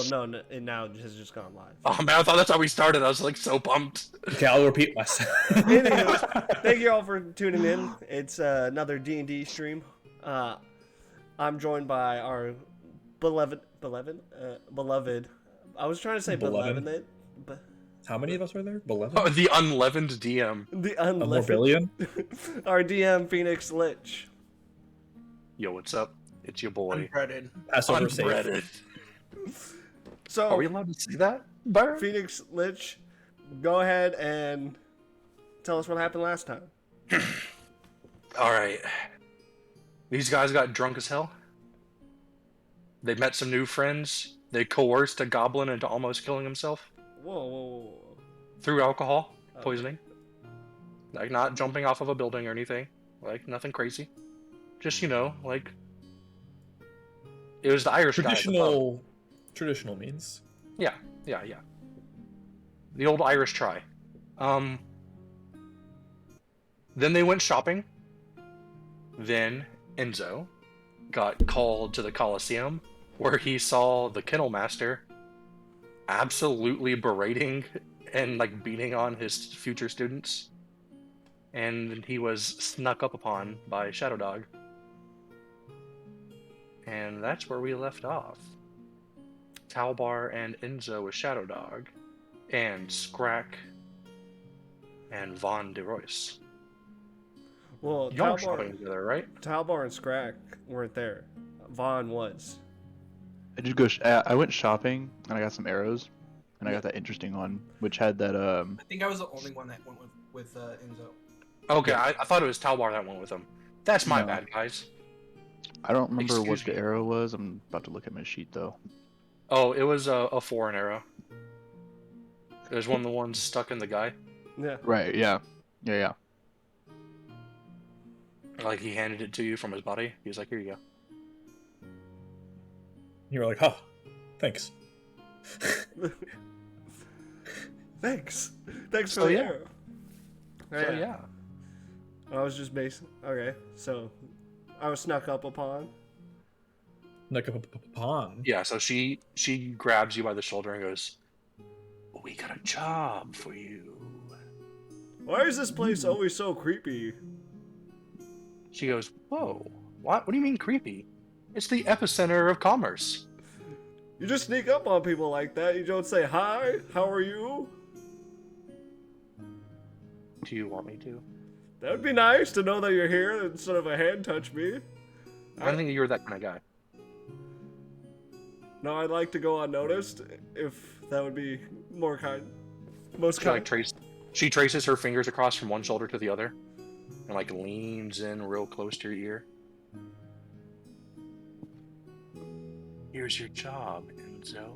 no, it now has just gone live. Oh man, I thought that's how we started. I was like so pumped. Okay, I'll repeat myself. Anywho, thank you all for tuning in. It's another D&D stream. I'm joined by our beloved. I was trying to say beloved, but How many of us are there? 11? Oh, the unleavened DM. the A more unleavened. billion? Our DM Phoenix Lich. Yo, what's up? It's your boy. Unbreaded. Passover safe. Unbreaded. So Are we allowed to see that, Byron? Phoenix Lich, go ahead and tell us what happened last time. All right. These guys got drunk as hell. They met some new friends. They coerced a goblin into almost killing himself Whoa. through alcohol Oh. poisoning. Like not jumping off of a building or anything. Like nothing crazy. Just like it was the Irish guy. at the pub. Traditional means. Yeah. The old Irish try. Then they went shopping. Then Enzo got called to the Colosseum, where he saw the kennel master absolutely berating and like beating on his future students. And he was snuck up upon by Shadow Dog. And that's where we left off. Talbar and Enzo with Shadow Dog, and Scrack and Von de Royce. Well, Y'all were shopping together, right? Talbar and Scrack weren't there. Vaughn was. I did go. I went shopping and I got some arrows, and I got that interesting one, which had that. I think I was the only one that went with Enzo. Okay, I thought it was Talbar that went with him. That's my No. bad, guys. I don't remember Excuse what the me. arrow was. I'm about to look at my sheet though. Oh, it was a foreign arrow. It was one of the ones stuck in the guy. Yeah. Right. Yeah. Like he handed it to you from his body. He was like, "Here you go." You were like, oh, thanks. Thanks for So, the yeah. arrow. So yeah. I was just basing. Okay, so I was snuck up upon. Like a pawn. Yeah, so she grabs you by the shoulder and goes, "We got a job for you." Why is this place always so creepy? She goes, "Whoa, what do you mean creepy? It's the epicenter of commerce." You just sneak up on people like that. You don't say hi. How are you? Do you want me to? That would be nice to know that you're here instead of a hand touch me. I don't think you're that kind of guy. No, I'd like to go unnoticed if that would be more kind. Most kind. She traces her fingers across from one shoulder to the other and like leans in real close to your ear. "Here's your job, Enzo."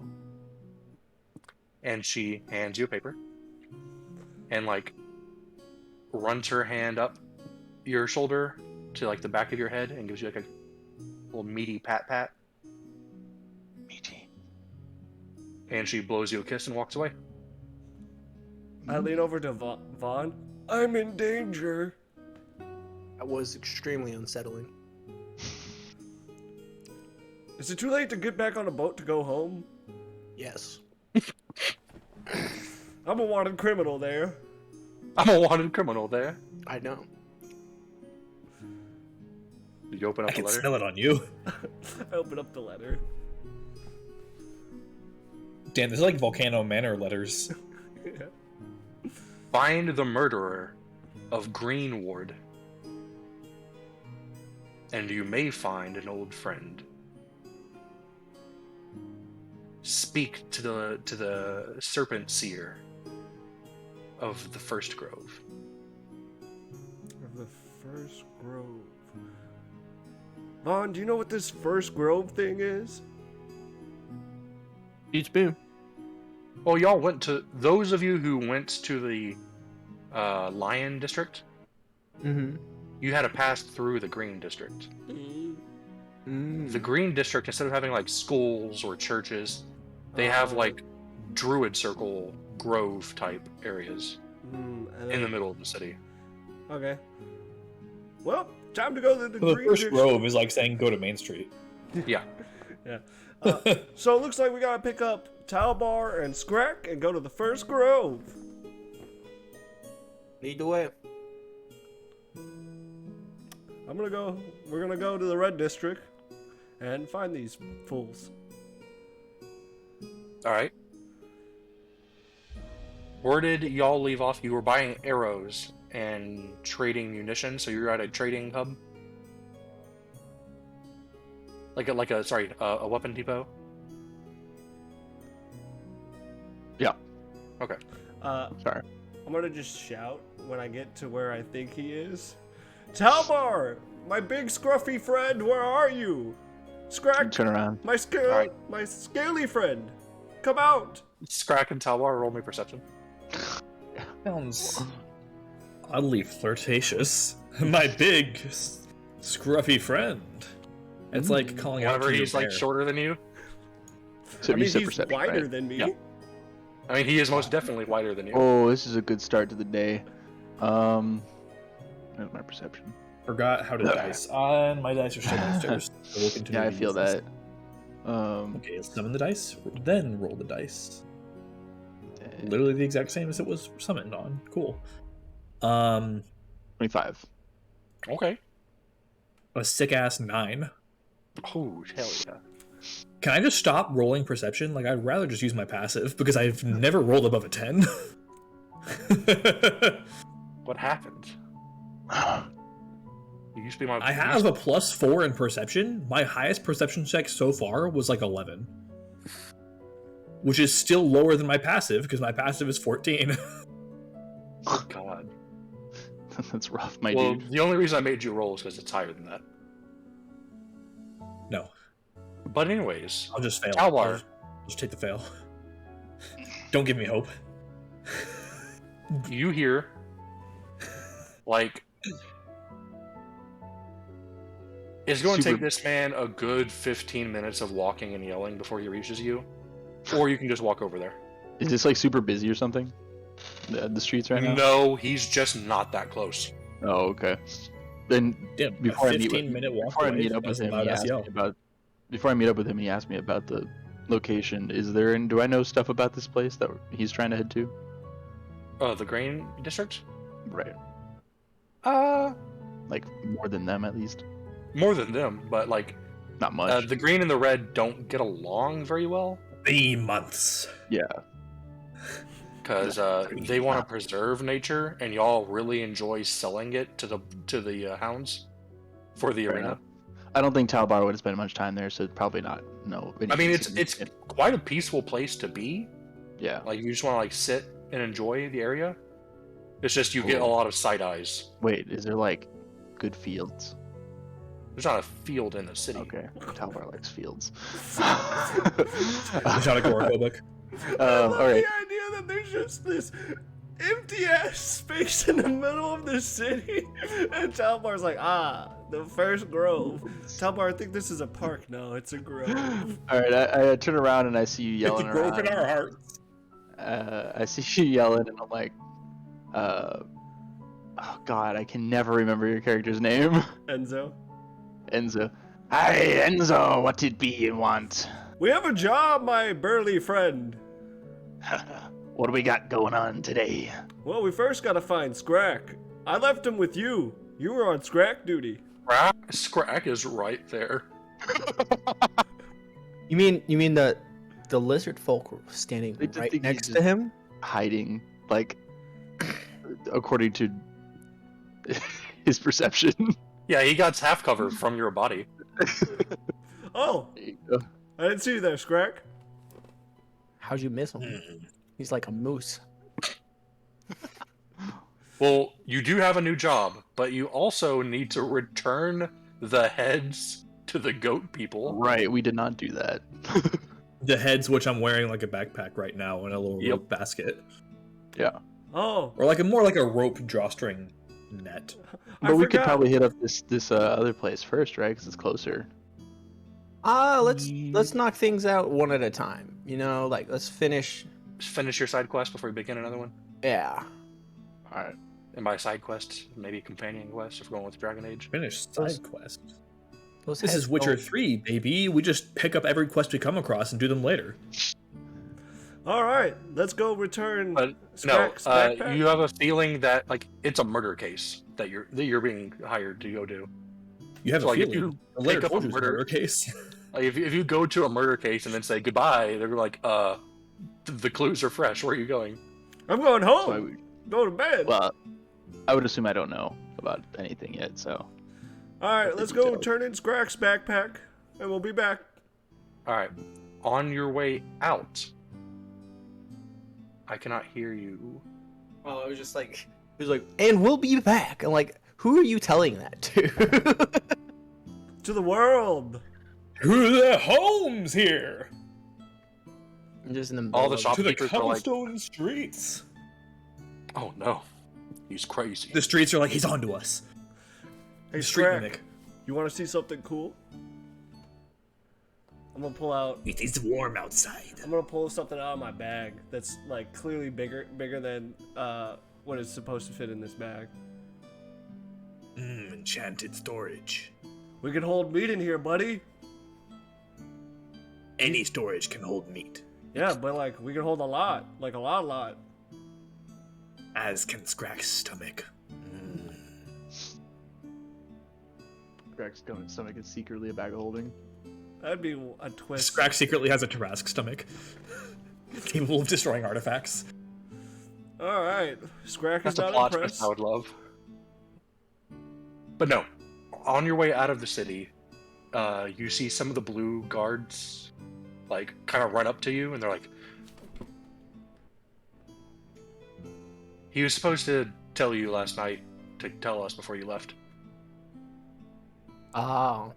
And she hands you a paper and like runs her hand up your shoulder to like the back of your head and gives you like a little meaty pat. Meaty. And she blows you a kiss and walks away. I lean over to Vaughn. I'm in danger. That was extremely unsettling. Is it too late to get back on a boat to go home? Yes. I'm a wanted criminal there. I'm a wanted criminal there. I know. Did you open I up the can letter? smell it on you. I open up the letter. Damn, this is like Volcano Manor letters. Find the murderer of Greenward, and you may find an old friend. Speak to the serpent seer of the First Grove. Of the First Grove. Vaughn, do you know what this First Grove thing is? Each boom. Well, y'all went to, those of you who went to the Lion District, Mm-hmm. you had to pass through the Green District. The Green District, instead of having like schools or churches, they have like Druid Circle Grove type areas in the middle of the city. Okay. Well, time to go to the So the Green first District. grove is like saying go to Main Street. Yeah. Yeah. So it looks like we gotta pick up Talbar and Scrack and go to the first grove. Lead the way. We're gonna go to the red district and find these fools. All right. Where did y'all leave off? You were buying arrows and trading munitions, so you're at a trading hub, like a weapon depot. Yeah. Okay. Sorry. I'm gonna just shout when I get to where I think he is. Talbar, my big scruffy friend, where are you? Scrack, Turn around. my Alright. my scaly friend, come out. Scrack and Talbar, roll me perception. Sounds oddly flirtatious. My big, scruffy friend. It's like calling out Whenever to he's your like bear. shorter than you. So I you mean, said he's perception, wider right? than me. Yeah. I mean, he is most definitely wider than you. Oh, this is a good start to the day. There's my perception. Forgot how to Okay. dice. And my dice are still downstairs. So we'll continue Yeah, I to feel use this. that. Okay, summon the dice, then roll the dice. Literally the exact same as it was summoned on. Cool. 25. Okay. A sick ass 9. Oh, hell yeah. Can I just stop rolling perception? Like, I'd rather just use my passive because I've never rolled above a 10. What happened? You used to be my. I have a +4 in perception. My highest perception check so far was like 11. Which is still lower than my passive because my passive is 14. Oh, God. That's rough, my Well, dude. the only reason I made you roll is because it's higher than that. No, But anyways, I'll just fail. Talbar. I'll just take the fail. Don't give me hope. you hear like it's going to Super- take this man a good 15 minutes of walking and yelling before he reaches you, or you can just walk over there. Is this like super busy or something? The streets right now? No, he's just not that close. Oh, okay. Then Damn, Before I a meet with- 15-minute walk before I away meet from up with us him, loud he ass asked yell. me about. Before I meet up with him, he asked me about the location. Is there? And do I know stuff about this place that he's trying to head to? The grain district? Right. Uh, Like more than them, at least. more than them, but like Not much. the green and the red don't get along very well The months. Yeah. because they want to preserve nature, and y'all really enjoy selling it to the hounds for the Fair arena. enough. I don't think Talbar would have spent much time there, so probably not. No. I mean, it's significant. quite a peaceful place to be. Yeah. Like you just want to like sit and enjoy the area. It's just you get a Cool. lot of side eyes. Wait, is there like good fields? There's not a field in the city. Okay. Talbar likes fields. Shot agoraphobic. I love all right. the idea that there's just this empty ass space in the middle of the city, and Talbar's like, the first grove. Talbar, I think this is a park. No, it's a grove. All right. I turn around and I see you It's yelling a grove in around. our hearts. I see you yelling, and I'm like, oh God, I can never remember your character's name. Enzo, Enzo. Hi, Enzo. What did be you want? we have a job, my burly friend. What do we got going on today? Well, we first gotta find Scrack. I left him with you. You were on Scrack duty. Scrack is right there. You mean the lizard folk were standing I just right think next he's to him? Hiding, like, according to his perception. Yeah, he got half covered from your body. Oh, There you go. I didn't see you there, Scrack. How'd you miss him? Hmm. He's like a moose. Well, you do have a new job, but you also need to return the heads to the goat people. Right, we did not do that. The heads, which I'm wearing like a backpack right now, and a little Yep. rope basket, Oh, or like more like a rope drawstring net. But we could forgot. probably hit up this other place first, right? Because it's closer. Let's knock things out one at a time. You know, like let's finish. Finish your side quest before you begin another one. Yeah. All right. And by side quest, maybe companion quest if we're going with Dragon Age. Finish side quest. Those This heads is Witcher don't- 3, baby. We just pick up every quest we come across and do them later. All right, let's go return But no, Scrack's backpack. you have a feeling that like it's a murder case that you're being hired to go do. You have So, a like, if feeling. you The letter pick up told a you it's a murder- murder case. Like if you go to a murder case and then say goodbye, they're like, the clues are fresh. Where are you going? I'm going So home. I would, Go to bed. well, I would assume I don't know about anything yet. So All right, the let's go details. turn in Scrack's backpack, and we'll be back. All right, on your way out. I cannot hear you. Oh, it was just like, he was like, and we'll be back. I'm like, who are you telling that to? To the world. Who the homes here? I'm just in the All the middle of- To the shopkeepers are like, cobblestone streets. oh no, he's crazy. The streets are like, he's onto us. Hey, Street Scrack, mimic. you want to see something cool? I'm gonna pull out. It is warm outside. I'm gonna pull something out of my bag that's like clearly bigger than what is supposed to fit in this bag. Enchanted storage. We can hold meat in here, buddy. Any storage can hold meat, Yeah, but like we can hold a lot, like a lot. as can Scrack's stomach. Greg's stomach is secretly a bag of holding. That'd be a twist. Scrack secretly has a Tarask stomach. Capable of destroying artifacts. All right, Scrack is That's a not plot impressed. twist I would love. But no, on your way out of the city, you see some of the blue guards, like, kind of run up to you, and they're like, he was supposed to tell you last night to tell us before you left, Oh,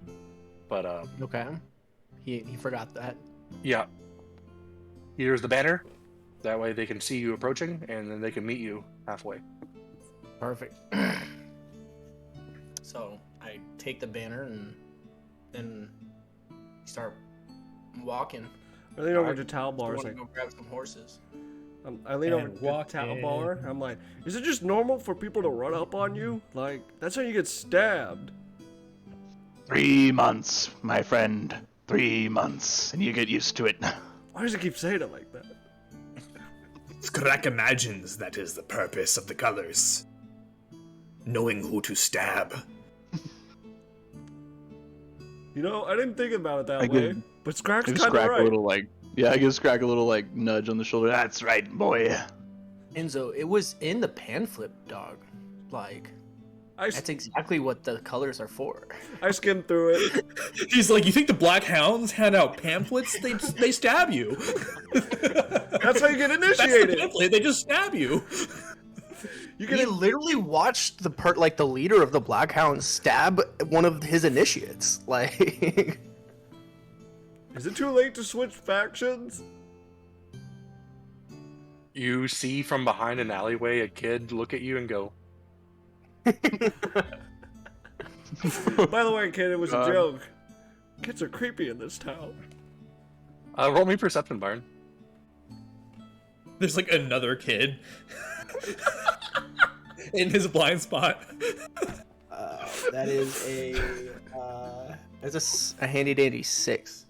but okay. He forgot that. yeah. Here's the banner. That way they can see you approaching, and then they can meet you halfway. Perfect. So I take the banner and then start walking. I lean over Alright. to Talbar. I It's want to like, go grab some horses. I lean over And to walk Talbar. I'm like, is it just normal for people to run up on you? Like, that's how you get stabbed. 3 months, my friend. 3 months, and you get used to it. Why does it keep saying it like that? Scrack imagines that is the purpose of the colors. Knowing who to stab. You know, I didn't think about it that I way, give- but Scrack's Give kind of Scrack right. a little like, yeah, I give Scrack a little like nudge on the shoulder. That's right, boy. Enzo, it was in the pamphlet, dog. Like, that's exactly what the colors are for. I skimmed through it. He's like, you think the Black Hounds hand out pamphlets? They stab you. That's how you get That's the initiated. pamphlet. They just stab you. You He get literally watched the leader of the Black Hounds stab one of his initiates. Like, Is it too late to switch factions? You see from behind an alleyway a kid look at you and go, By the way, kid, it was a God. joke. Kids are creepy in this town. roll me perception, Byron. There's like another kid in his blind spot. that is a handy dandy 6.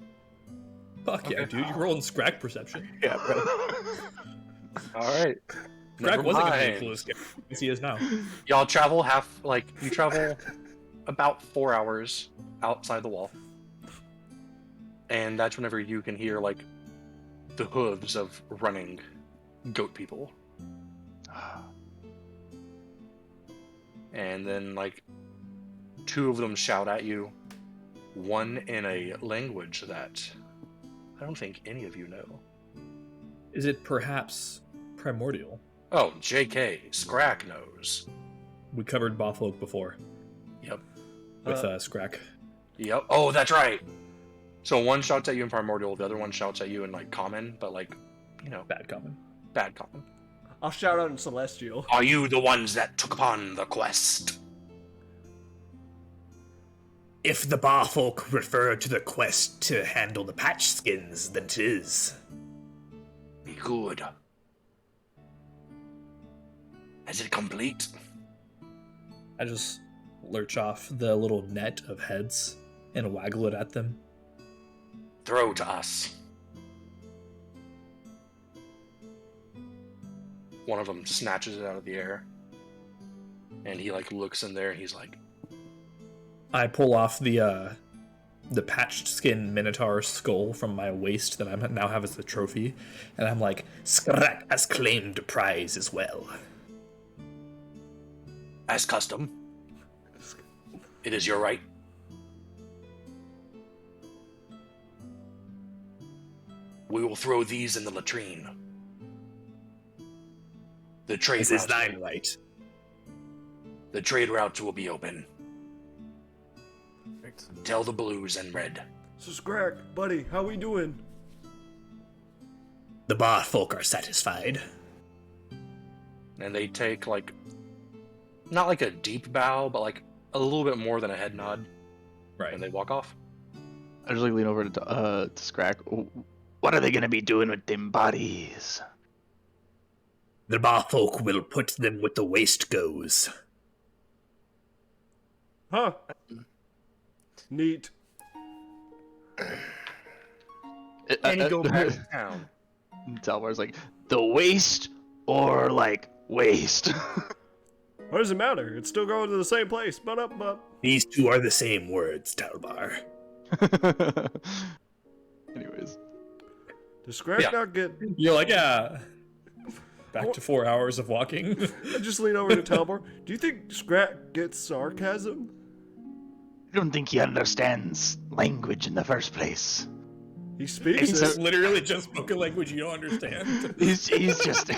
Fuck yeah, dude! You're rolling Scrack perception. Yeah, bro. All right. Scrack Never wasn't gonna be mind. clueless as he is now. Y'all travel you travel about 4 hours outside the wall. And that's whenever you can hear, like, the hooves of running goat people. And then, like, 2 of them shout at you, one in a language that I don't think any of you know. Is it perhaps primordial? Oh, JK, Scrack knows. We covered Botfolk before Yep. with Scrack. Yep. Oh, that's right. So one shouts at you in primordial, the other one shouts at you in, like, common, but, like, you know, Bad common. bad common. I'll shout out in Celestial. Are you the ones that took upon the quest? If the Barfolk refer to the quest to handle the patch skins, then it is. Be good. Is it complete? I just lurch off the little net of heads and waggle it at them. Throw to us. One of them snatches it out of the air. And he like looks in there and he's like, I pull off the patched skin minotaur skull from my waist that I now have as the trophy, and I'm like, Skrak has claimed a prize as well. as custom, it is your right. We will throw these in the latrine. The trade This is routes- thine right. The trade routes will be open. Perfect. Tell the blues and red. So Skrak, buddy, how we doing? The bar folk are satisfied. And they take like, not like a deep bow, but like a little bit more than a head nod, Right. and they walk off. I just like lean over to Skrak. What are they gonna be doing with them bodies? The bar folk will put them with the waste goes. Huh? Neat. And you go back to town. Talbar's like, the waste or like waste? What does it matter? It's still going to the same place. But up. These two are the same words, Talbar. Anyways. Does Skrak Yeah. not get... You're like, yeah. Back to 4 hours of walking. I just lean over to Talbar. Do you think Skrak gets sarcasm? I don't think he understands language in the first place. He speaks It's it. literally just spoken language you don't understand. He's just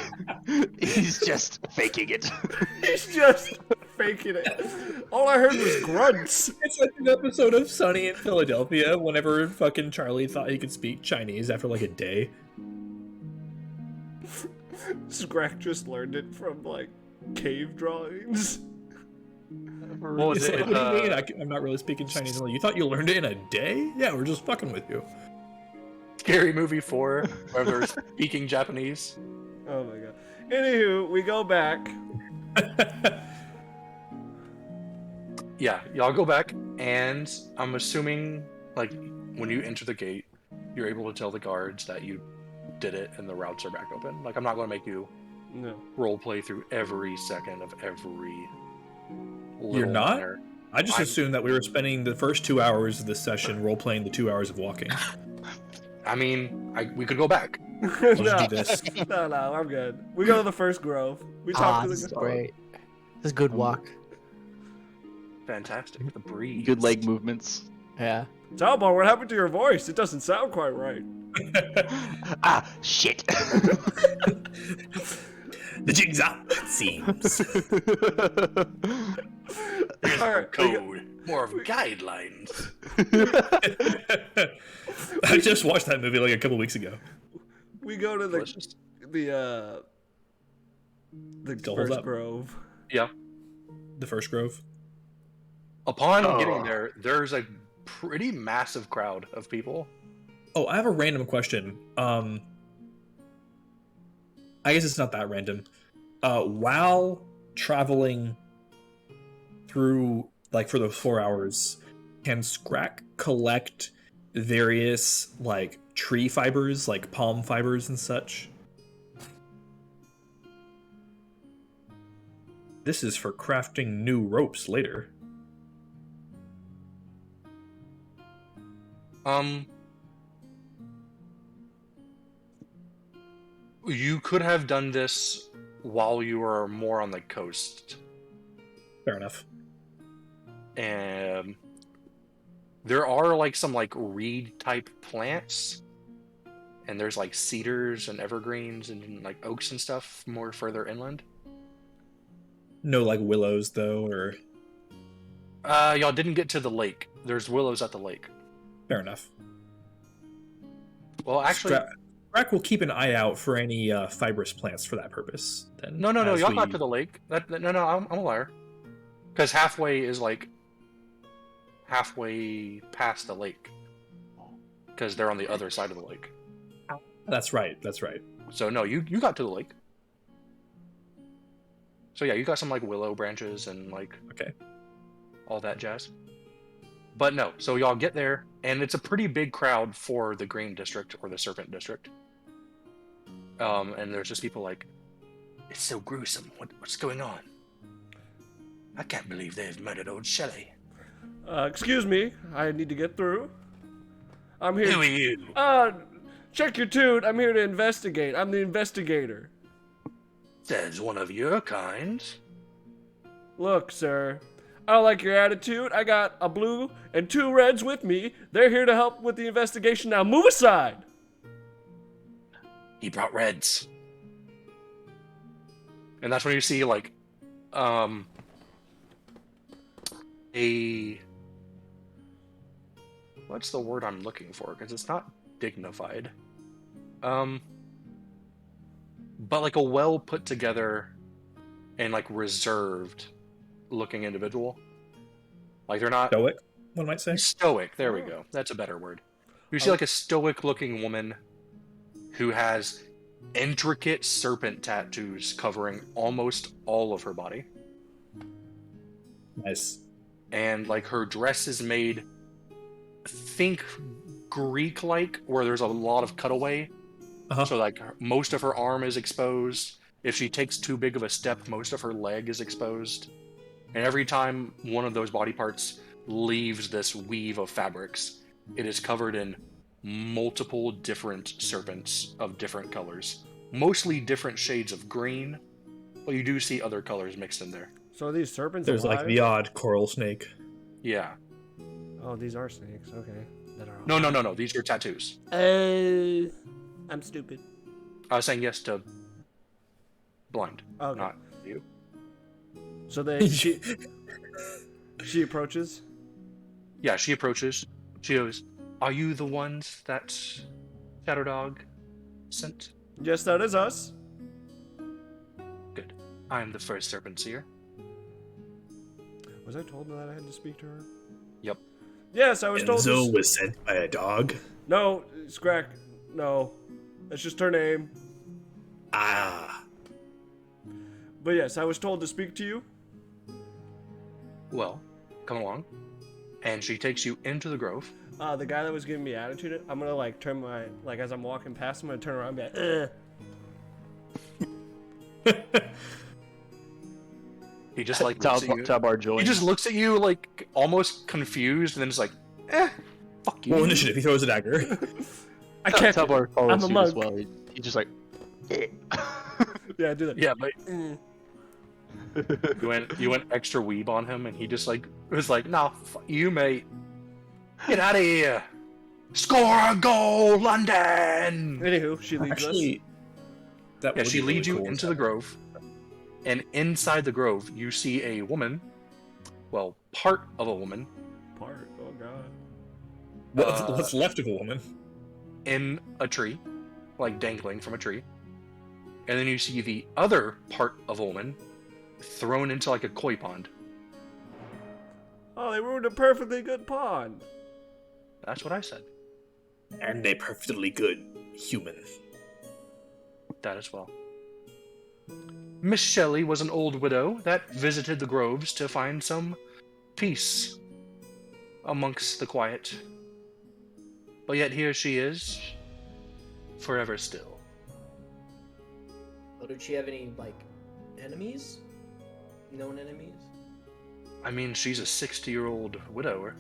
he's just faking it. He's just faking it. All I heard was grunts. It's like an episode of Sunny in Philadelphia whenever fucking Charlie thought he could speak Chinese after like a day. Skrak just learned it from, like, cave drawings. What was It's it? like, what do you mean? I'm not really speaking Chinese. I'm like, you thought you learned it in a day? Yeah, we're just fucking with you. Scary Movie 4, where they're speaking Japanese. Oh my god. Anywho, we go back. Yeah, y'all go back, and I'm assuming, like, when you enter the gate, you're able to tell the guards that you did it and the routes are back open. Like, I'm not going to make you No. role play through every second of every. You're little not? minor- I just I'm- assumed that we were spending the first 2 hours of this session role-playing the 2 hours of walking. I mean, we could go back. Let's no. do this. No, I'm good. We go to the first grove. We talk to This is the great. This is a good walk. Fantastic. The breeze. Good leg movements. Yeah. Talbar, what happened to your voice? It doesn't sound quite right. Ah, shit. The jig's up, it seems. There's All no right, we go- code. More of guidelines. I just watched that movie like a couple weeks ago. We go to the Let's just- the Still holds first up. grove. Yeah. The first grove. Upon Oh. getting there, there's a pretty massive crowd of people. Oh, I have a random question. I guess it's not that random. While traveling through, like, for those 4 hours, can Skrak collect various, like, tree fibers, like palm fibers and such? This is for crafting new ropes later. You could have done this while you were more on the coast. Fair enough. And there are like some like reed type plants, and there's like cedars and evergreens and like oaks and stuff more further inland. No, like, willows, though, or... Y'all didn't get to the lake. There's willows at the lake. Fair enough. Well, actually, Skrak will keep an eye out for any fibrous plants for that purpose. Then, no, as y'all we- got to the lake. No, I'm a liar. Because halfway is like halfway past the lake. Because they're on the other side of the lake. That's right. That's right. So no, you got to the lake. So yeah, you got some like willow branches and like Okay. all that jazz. But no, so y'all get there, and it's a pretty big crowd for the Green District or the Serpent District. And there's just people like, it's so gruesome. What's going on? I can't believe they've murdered old Shelley. Excuse me, I need to get through. I'm here. Who are you? Check your tune. I'm here to investigate. I'm the investigator. Says one of your kind. Look, sir, I don't like your attitude. I got a blue and 2 reds with me. They're here to help with the investigation. Now move aside. He brought reds. And that's when you see, like, what's the word I'm looking for? Because it's not dignified. But like a well put together and like reserved looking individual. Like they're not Stoic, one might say. stoic. There we go. That's a better word. You see like a stoic looking woman who has intricate serpent tattoos covering almost all of her body. Nice. And like her dress is made, think Greek-like, where there's a lot of cutaway. Uh-huh. So like most of her arm is exposed. If she takes too big of a step, most of her leg is exposed. And every time one of those body parts leaves this weave of fabrics, it is covered in multiple different serpents of different colors. Mostly different shades of green, but you do see other colors mixed in there. So are these serpents There's alive? like the odd coral snake. Yeah. Oh, these are snakes. Okay. That are No. These are tattoos. I'm stupid. I was saying yes to blind, Okay. not you. So she approaches. Yeah, she approaches. She goes, "Are you the ones that Shadow Dog sent?" Yes, that is us. Good. I am the first serpent seer. Was I told that I had to speak to her? Yep. Yes, I was told. Enzo was sent by a dog. No, Scrack. No, that's just her name. Ah. But yes, I was told to speak to you. Well, come along. And she takes you into the grove. The guy that was giving me attitude, I'm gonna like turn my as I'm walking past him, I'm gonna turn around and be like, He just like looks at you. Tabar joins. He just looks at you like almost confused, and then just like, fuck you. Roll initiative. He throws a dagger. I can't. Tabar follows I'm a suit monk. as well. He just like. Yeah, do that. Yeah, but you went extra weeb on him, and he just like was like, "Nah, fuck you, mate. Get out of here. Score a goal, London." Anywho, she leads us. Actually, that Yeah, would she be really leads you cool. into the grove, and inside the grove, you see a woman. Well, part of a woman Part. Oh god. What's left of a woman? in a tree, like dangling from a tree. And then you see the other part of a woman thrown into like a koi pond. Oh, they ruined a perfectly good pond. That's what I said. And a perfectly good human. That as well. Miss Shelley was an old widow that visited the groves to find some peace amongst the quiet. But yet here she is, forever still. Oh, did she have any, like, enemies? Known enemies? I mean, she's a 60-year-old widower.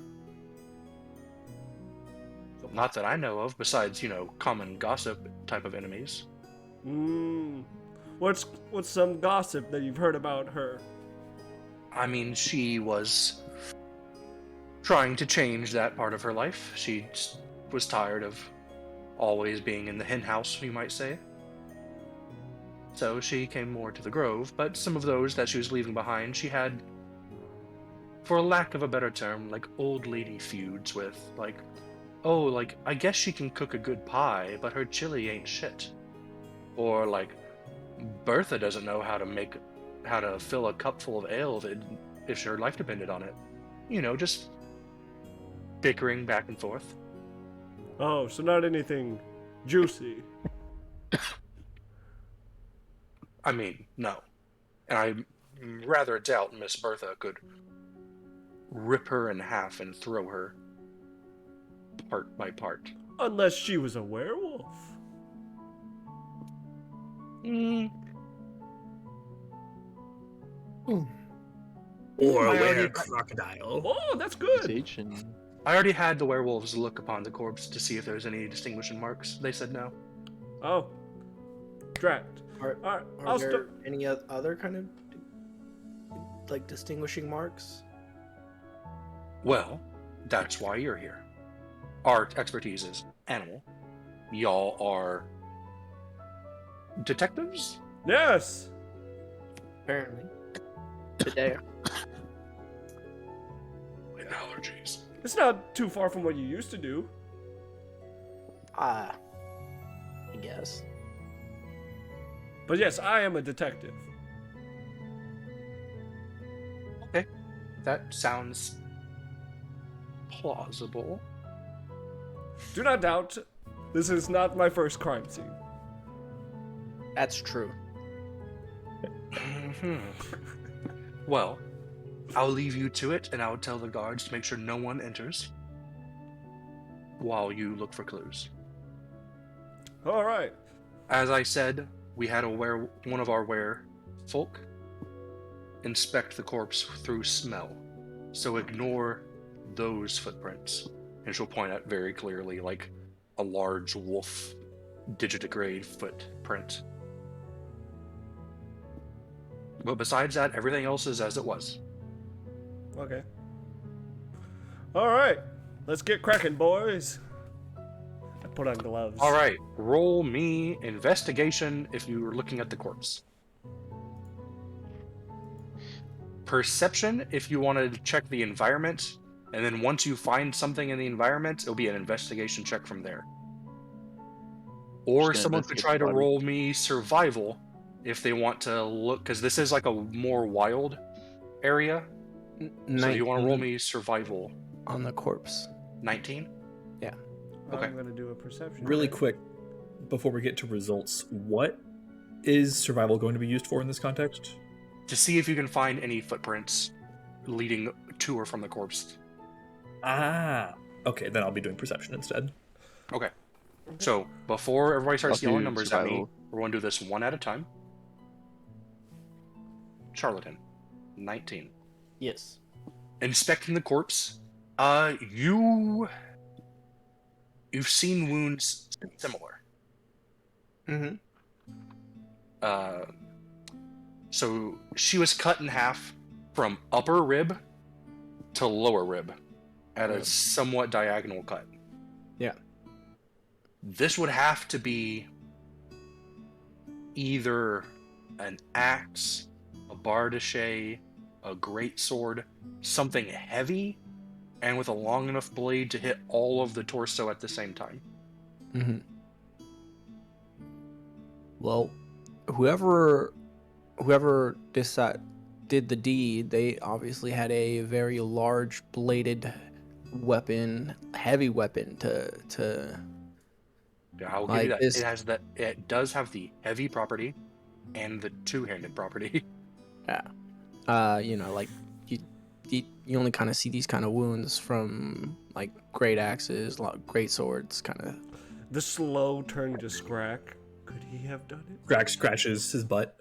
Not that I know of, besides, common gossip type of enemies. What's some gossip that you've heard about her? I mean, she was trying to change that part of her life. She was tired of always being in the hen house, you might say. So she came more to the grove, but some of those that she was leaving behind, she had, for lack of a better term, like old lady feuds with, like, oh, like, I guess she can cook a good pie, but her chili ain't shit. Or, like, Bertha doesn't know how to fill a cup full of ale if her life depended on it. Just bickering back and forth. Oh, so not anything juicy. I mean, no. And I rather doubt Miss Bertha could rip her in half and throw her part by part. Unless she was a werewolf. Or a I already- were crocodile. Oh, that's good. Sage and I already had the werewolves look upon the corpse to see if there's any distinguishing marks. They said no. Oh. Drat. Are Alright, Are I'll there start. any other kind of like distinguishing marks? Well, that's why you're here. Our expertise is animal. Y'all are detectives? Yes. Apparently. Today. Allergies. It's not too far from what you used to do. I guess. But yes, I am a detective. Okay. That sounds plausible. Do not doubt, this is not my first crime scene. That's true. Well, I'll leave you to it, and I'll tell the guards to make sure no one enters while you look for clues. All right. As I said, we had one of our folk inspect the corpse through smell, so ignore those footprints. And she'll point out very clearly, like a large wolf digitigrade footprint. But besides that, everything else is as it was. Okay. All right. Let's get cracking, boys. I put on gloves. All right, roll me investigation if you were looking at the corpse. Perception if you wanted to check the environment, and then once you find something in the environment, it'll be an investigation check from there. Or Just gonna someone could investigate try the to body. roll me survival if they want to look, because this is like a more wild area. So you want to roll me survival on the corpse. 19? I'm okay. gonna do a perception. Really quick, before we get to results, what is survival going to be used for in this context? To see if you can find any footprints leading to or from the corpse. Ah, okay, then I'll be doing perception instead. Okay. So before everybody starts I'll yelling do numbers at me, survival. we're going to do this one at a time. Charlatan, 19. Yes. Inspecting the corpse, you've seen wounds similar. Mm-hmm. So she was cut in half from upper rib to lower rib at a somewhat diagonal cut. Yeah. This would have to be either an axe, a bardache, a greatsword, something heavy and with a long enough blade to hit all of the torso at the same time. Mm-hmm. Well, whoever did the deed, they obviously had a very large bladed weapon, heavy weapon to Yeah, I'll give Like you that. this- It does have the heavy property and the two-handed property. like you only kind of see these kind of wounds from like great axes, great swords, kind of. The slow turn to Scrack. Could he have done it? Grax scratches his butt.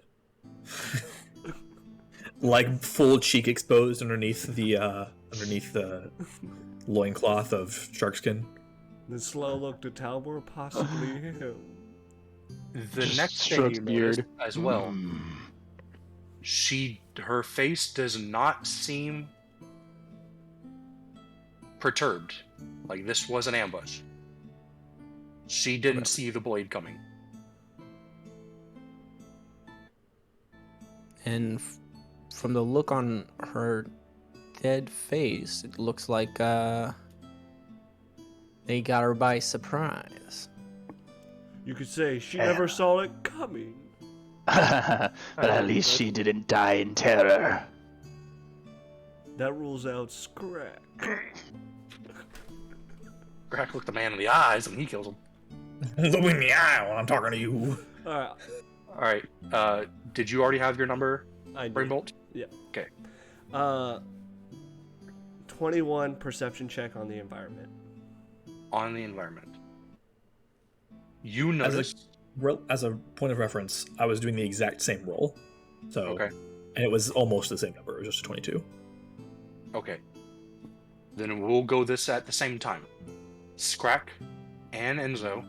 Like full cheek exposed underneath the loincloth of sharkskin. The slow look to Talbor, possibly him. The Just next thing strokes you notice beard. as well, her face does not seem perturbed. Like this was an ambush. She didn't see the blade coming. And from the look on her dead face, it looks like they got her by surprise. You could say she never saw it coming. But at least she didn't die in terror. That rules out Scrack. Crack looked the man in the eyes and he kills him. Look me in the eye while I'm talking to you. Alright, Alright, did you already have your number, I did. Brainbolt? Yeah. Okay. 21 perception check on the environment. On the environment. You As a- notice. As a point of reference, I was doing the exact same roll, so Okay. and it was almost the same number. It was just a 22. Okay. Then we'll go this at the same time. Scrack and Enzo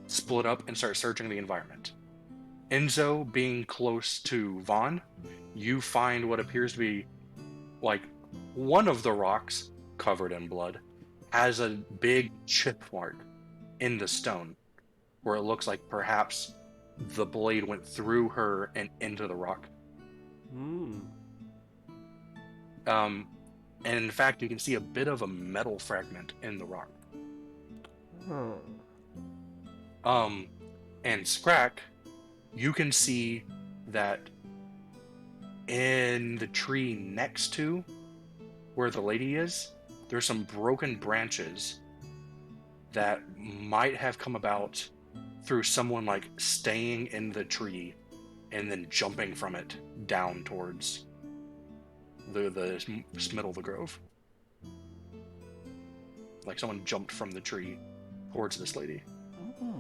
split up and start searching the environment. Enzo, being close to Vaughn, you find what appears to be like one of the rocks covered in blood has a big chip mark in the stone where it looks like perhaps the blade went through her and into the rock. Hmm. And in fact, you can see a bit of a metal fragment in the rock. Huh. And Scrack, you can see that in the tree next to where the lady is, there's some broken branches that might have come about through someone like staying in the tree and then jumping from it down towards the middle of the grove. Like someone jumped from the tree towards this lady. Oh.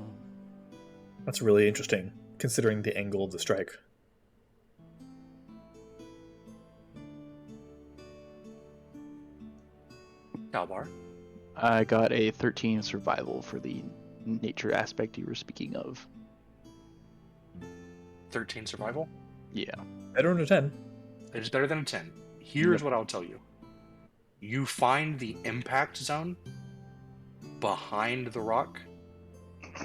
That's really interesting, considering the angle of the strike. Talbar. I got a 13 survival for the nature aspect you were speaking of. 13 survival. Yeah. Better than a 10. It's better than a 10. Here's what I'll tell you. You find the impact zone behind the rock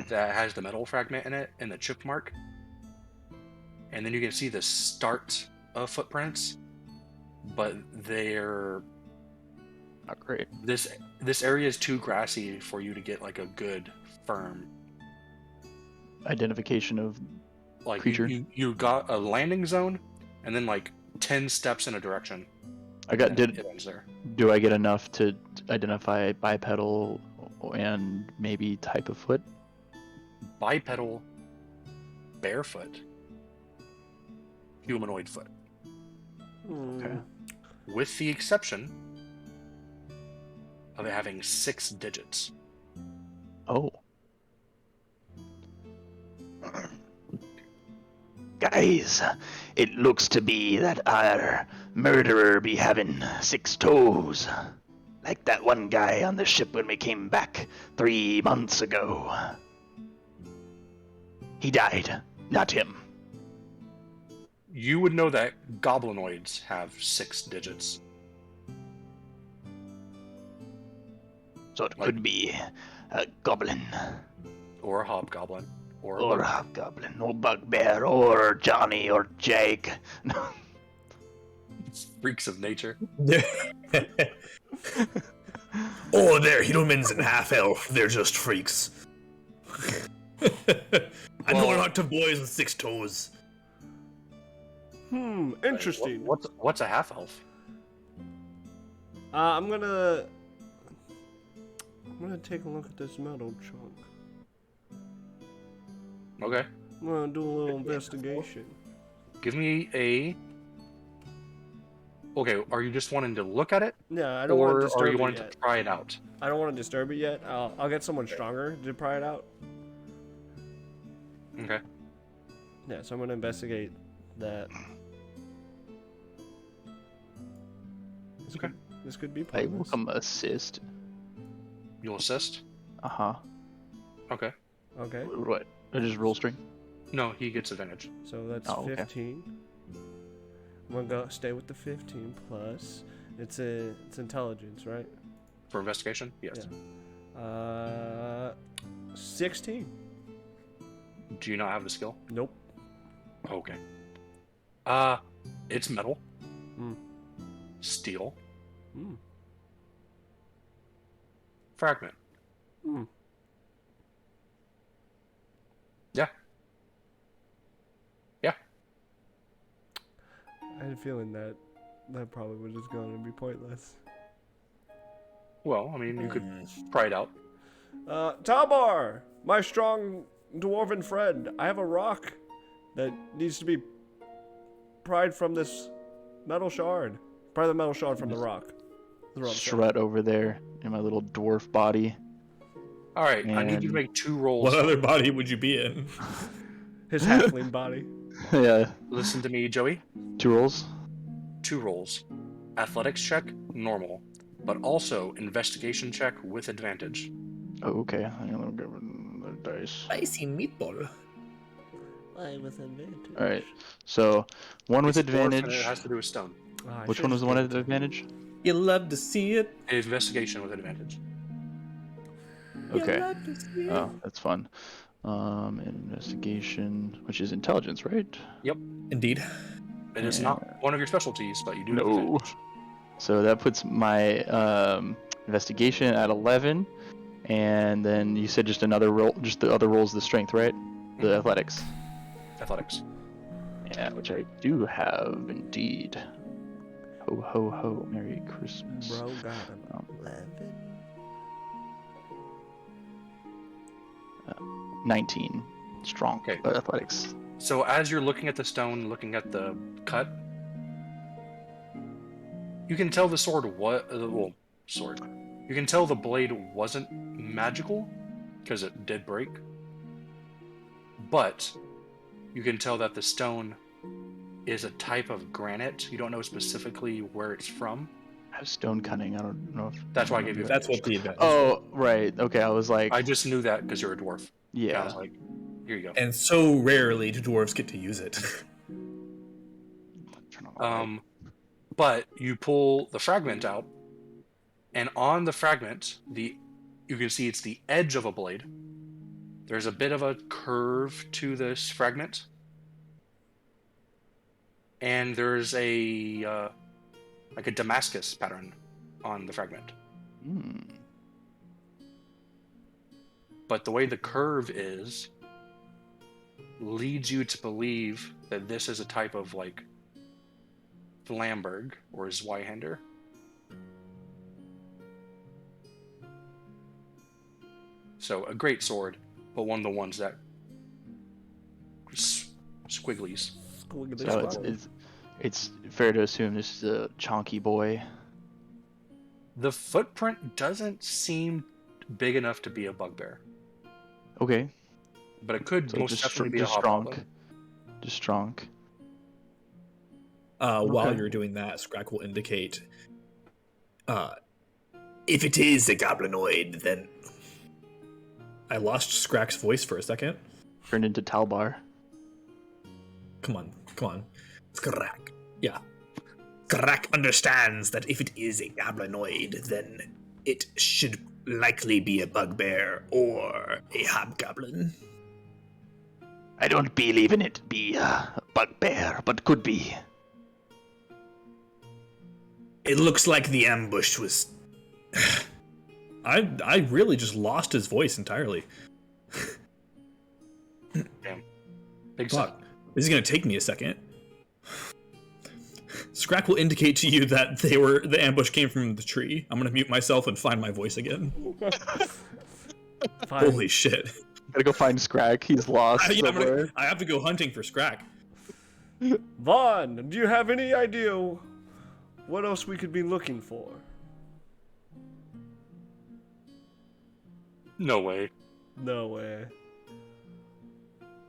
that has the metal fragment in it and the chip mark. And then you can see the start of footprints, but they're Not great. this area is too grassy for you to get like a good firm Identification of like creature. you got a landing zone and then like 10 steps in a direction. I got and did it ends there. do I get enough to identify bipedal and maybe type of foot? Bipedal, barefoot, humanoid foot, Okay. with the exception of it having 6 digits. Oh. Guys, it looks to be that our murderer be having 6 toes. Like that one guy on the ship when we came back 3 months ago. He died, not him. You would know that goblinoids have 6 digits. So it could be a goblin, Or a hobgoblin. Or a or a bug. hobgoblin, or bugbear, or Johnny, or Jake. Freaks of nature. Oh, they're humans and half elf. They're just freaks. I know Well- a lot of boys with 6 toes. Interesting. What's a half elf? I'm gonna take a look at this metal chunk. Okay. I'm gonna do a little investigation. Give me a. Okay, are you just wanting to look at it? Yeah, I don't want to Or disturb are you it wanting yet. to try it out? I don't want to disturb it yet. I'll get someone stronger to pry it out. Okay. Yeah, so I'm gonna investigate that. Okay. This could be I will pointless. come assist. You'll assist? Uh-huh. Okay. Okay, What? I just roll string? No, he gets advantage. so that's Oh, okay. 15. I'm gonna go stay with the 15 plus. It's intelligence, right? For investigation? Yes. 16. Do you not have the skill? Nope. Okay. It's metal. Hmm. Steel. Hmm. Fragment. Hmm. Yeah. Yeah. I had a feeling that probably was just going to be pointless. Well, I mean, you could Mm. pry it out. Talbar, my strong dwarven friend, I have a rock that needs to be pried from this metal shard. Pry the metal shard from the rock. That's what I'm saying. strut over there in my little dwarf body. All right, I need you to And- make 2 rolls. What other body would you be in? His halfling body. Yeah, Listen to me, Joey. 2 rolls. 2 rolls. Athletics check, normal, but also investigation check with advantage. Oh, okay. I'm gonna go with the dice. Spicy meatball. Why with advantage? All right. So one with It's a dwarf and advantage. It has to do with stone. Ah, I Which one was the one should've at advantage? You love to see it. Investigation with advantage. Okay. love to see Oh, that's fun. Investigation, which is intelligence, right? Indeed. It is not one of your specialties, but you do have No. advantage. So that puts my investigation at 11, and then you said just another roll, just the other rolls, the strength, right? The Mhm. athletics. Athletics. Yeah, which I do have indeed. Ho ho ho! Merry Christmas. Bro got an Um, 11. 19, strong. Okay. Athletics. So as you're looking at the stone, looking at the cut, you can tell the sword sword. You can tell the blade wasn't magical because it did break. But you can tell that the stone is a type of granite. You don't know specifically where it's from. I have stone cutting. I don't know if That's why I gave you That's what advantage. the advantage. Oh, right. Okay, I was like, I just knew that because you're a dwarf. I yeah. was like, here you go. And so rarely do dwarves get to use it. But you pull the fragment out, and on the fragment, you can see it's the edge of a blade. There's a bit of a curve to this fragment, and there's a like a Damascus pattern on the fragment. Hmm. But the way the curve is leads you to believe that this is a type of like Flamberg or Zweihander. So a great sword, but one of the ones that squigglies. Squiggly So it's fair to assume this is a chonky boy. The footprint doesn't seem big enough to be a bugbear, Okay. but it could So most just definitely be a just strong. hobgoblin. Just strong. While Okay. you're doing that, Scrack will indicate. If it is a goblinoid, then I lost Scrack's voice for a second. Turned into Talbar. Come on. Scrack. Yeah. Scrack understands that if it is a goblinoid, then it should likely be a bugbear or a hobgoblin. I don't believe in it be a bugbear, but could be. It looks like the ambush was. I really just lost his voice entirely. Big Fuck. stuff. This is gonna take me a second. Scrack will indicate to you that the ambush came from the tree. I'm gonna mute myself and find my voice again. Fine. Holy shit. Gotta go find Scrag. He's lost somewhere. I have to go hunting for Scrack. Vaughn, do you have any idea what else we could be looking for? No way. No way.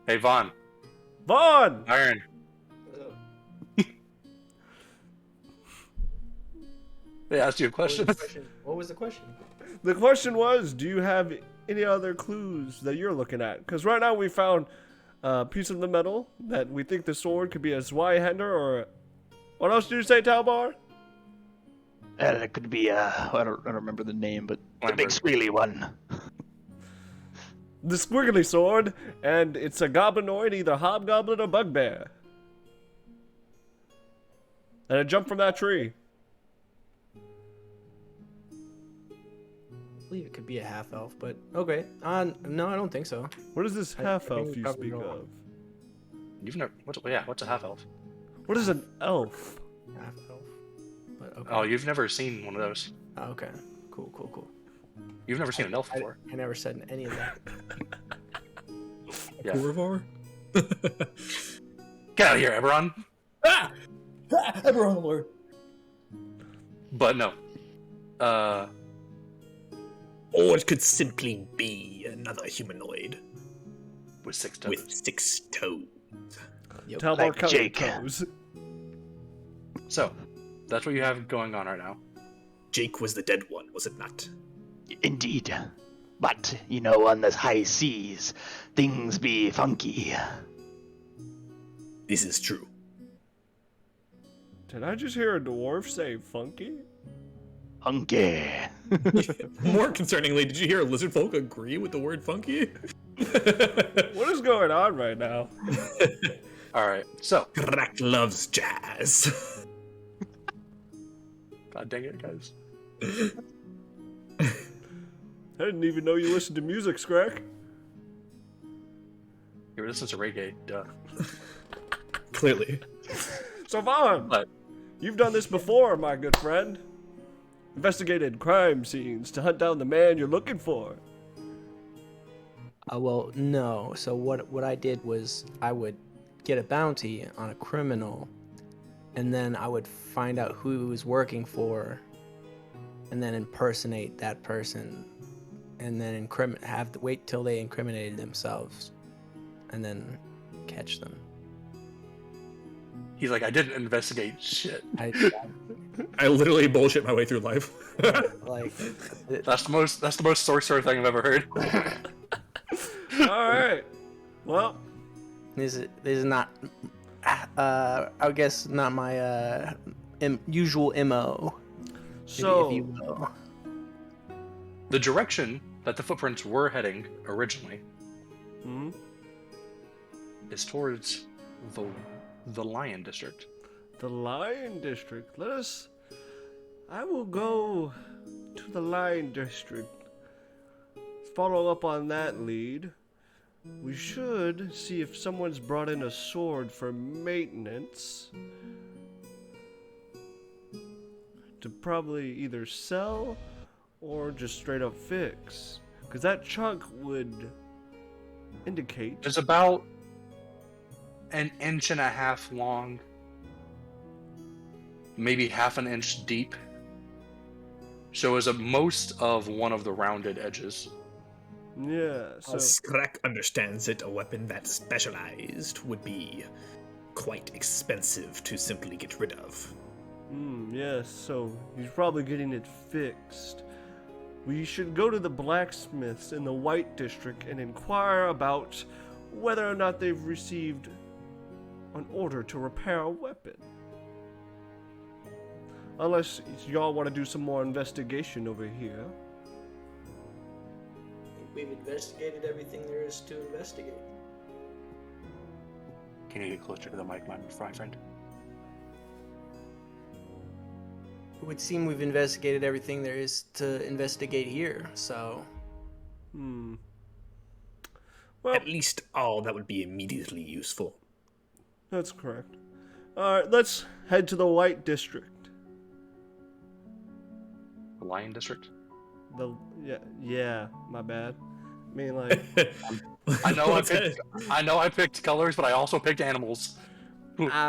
Hey, Vaughn. Vaughn! Iron. They asked you a question. What was the question? The question was, do you have any other clues that you're looking at? Because right now we found a piece of the metal that we think the sword could be a Zweihander or... What else did you say, Talbar? It could be I don't remember the name, but the big Flamberg. squealy one. The squiggly sword, and it's a goblinoid, either hobgoblin or bugbear. And it jumped from that tree. I believe it could be a half elf, but okay. No, I don't think so. What is this I half think elf we you probably speak know. of? You've never. What's a half elf? What is an elf? Half elf. But okay. Oh, you've never seen one of those. Oh, okay. Cool. You've never seen an elf before. I never said any of that. Yeah. Corvor? Get out of here, Eberron. Ah! Everyone, Lord. But no. Or it could simply be another humanoid with 6 toes. with 6 toes. Yep. Tell Like more Jake. toes. So, that's what you have going on right now. Jake was the dead one, was it not? Indeed. But, you know, on the high seas, things be funky. This is true. Did I just hear a dwarf say funky? Funky. More concerningly, did you hear lizard folk agree with the word funky? What is going on right now? Alright, so, Crack loves jazz. god dang it, guys. I didn't even know you listened to music, Scrack. You listen to reggae, duh. Clearly. So Vaughn, What? you've done this before, my good friend. Investigated crime scenes to hunt down the man you're looking for. Well, no. So what I did was I would get a bounty on a criminal, and then I would find out who he was working for, and then impersonate that person, and then wait till they incriminated themselves, and then catch them. He's like, I didn't investigate shit. I literally bullshit my way through life. Like That's the most sorcerer thing I've ever heard. All right. Well, this is not. I guess not my usual MO. so if you will. The direction that the footprints were heading originally hmm, is towards the Lion District. the Lion District. I will go to the Lion District. Follow up on that lead. We should see if someone's brought in a sword for maintenance. To probably either sell or just straight up fix. Because that chunk would indicate. It's about an inch and a half long, maybe half an inch deep. So is most of one of the rounded edges. Yeah, so. As Crack understands it, a weapon that specialized would be quite expensive to simply get rid of. Yes, so he's probably getting it fixed. We should go to the blacksmiths in the White District and inquire about whether or not they've received an order to repair a weapon. Unless y'all want to do some more investigation over here. We've investigated everything there is to investigate. Can you get closer to the mic, my friend? It would seem we've investigated everything there is to investigate here, so... Well, At least all that would be immediately useful. that's correct. Alright, let's head to the White District. The Lion District? Yeah, my bad. I mean, like, I know I picked colors, but I also picked animals.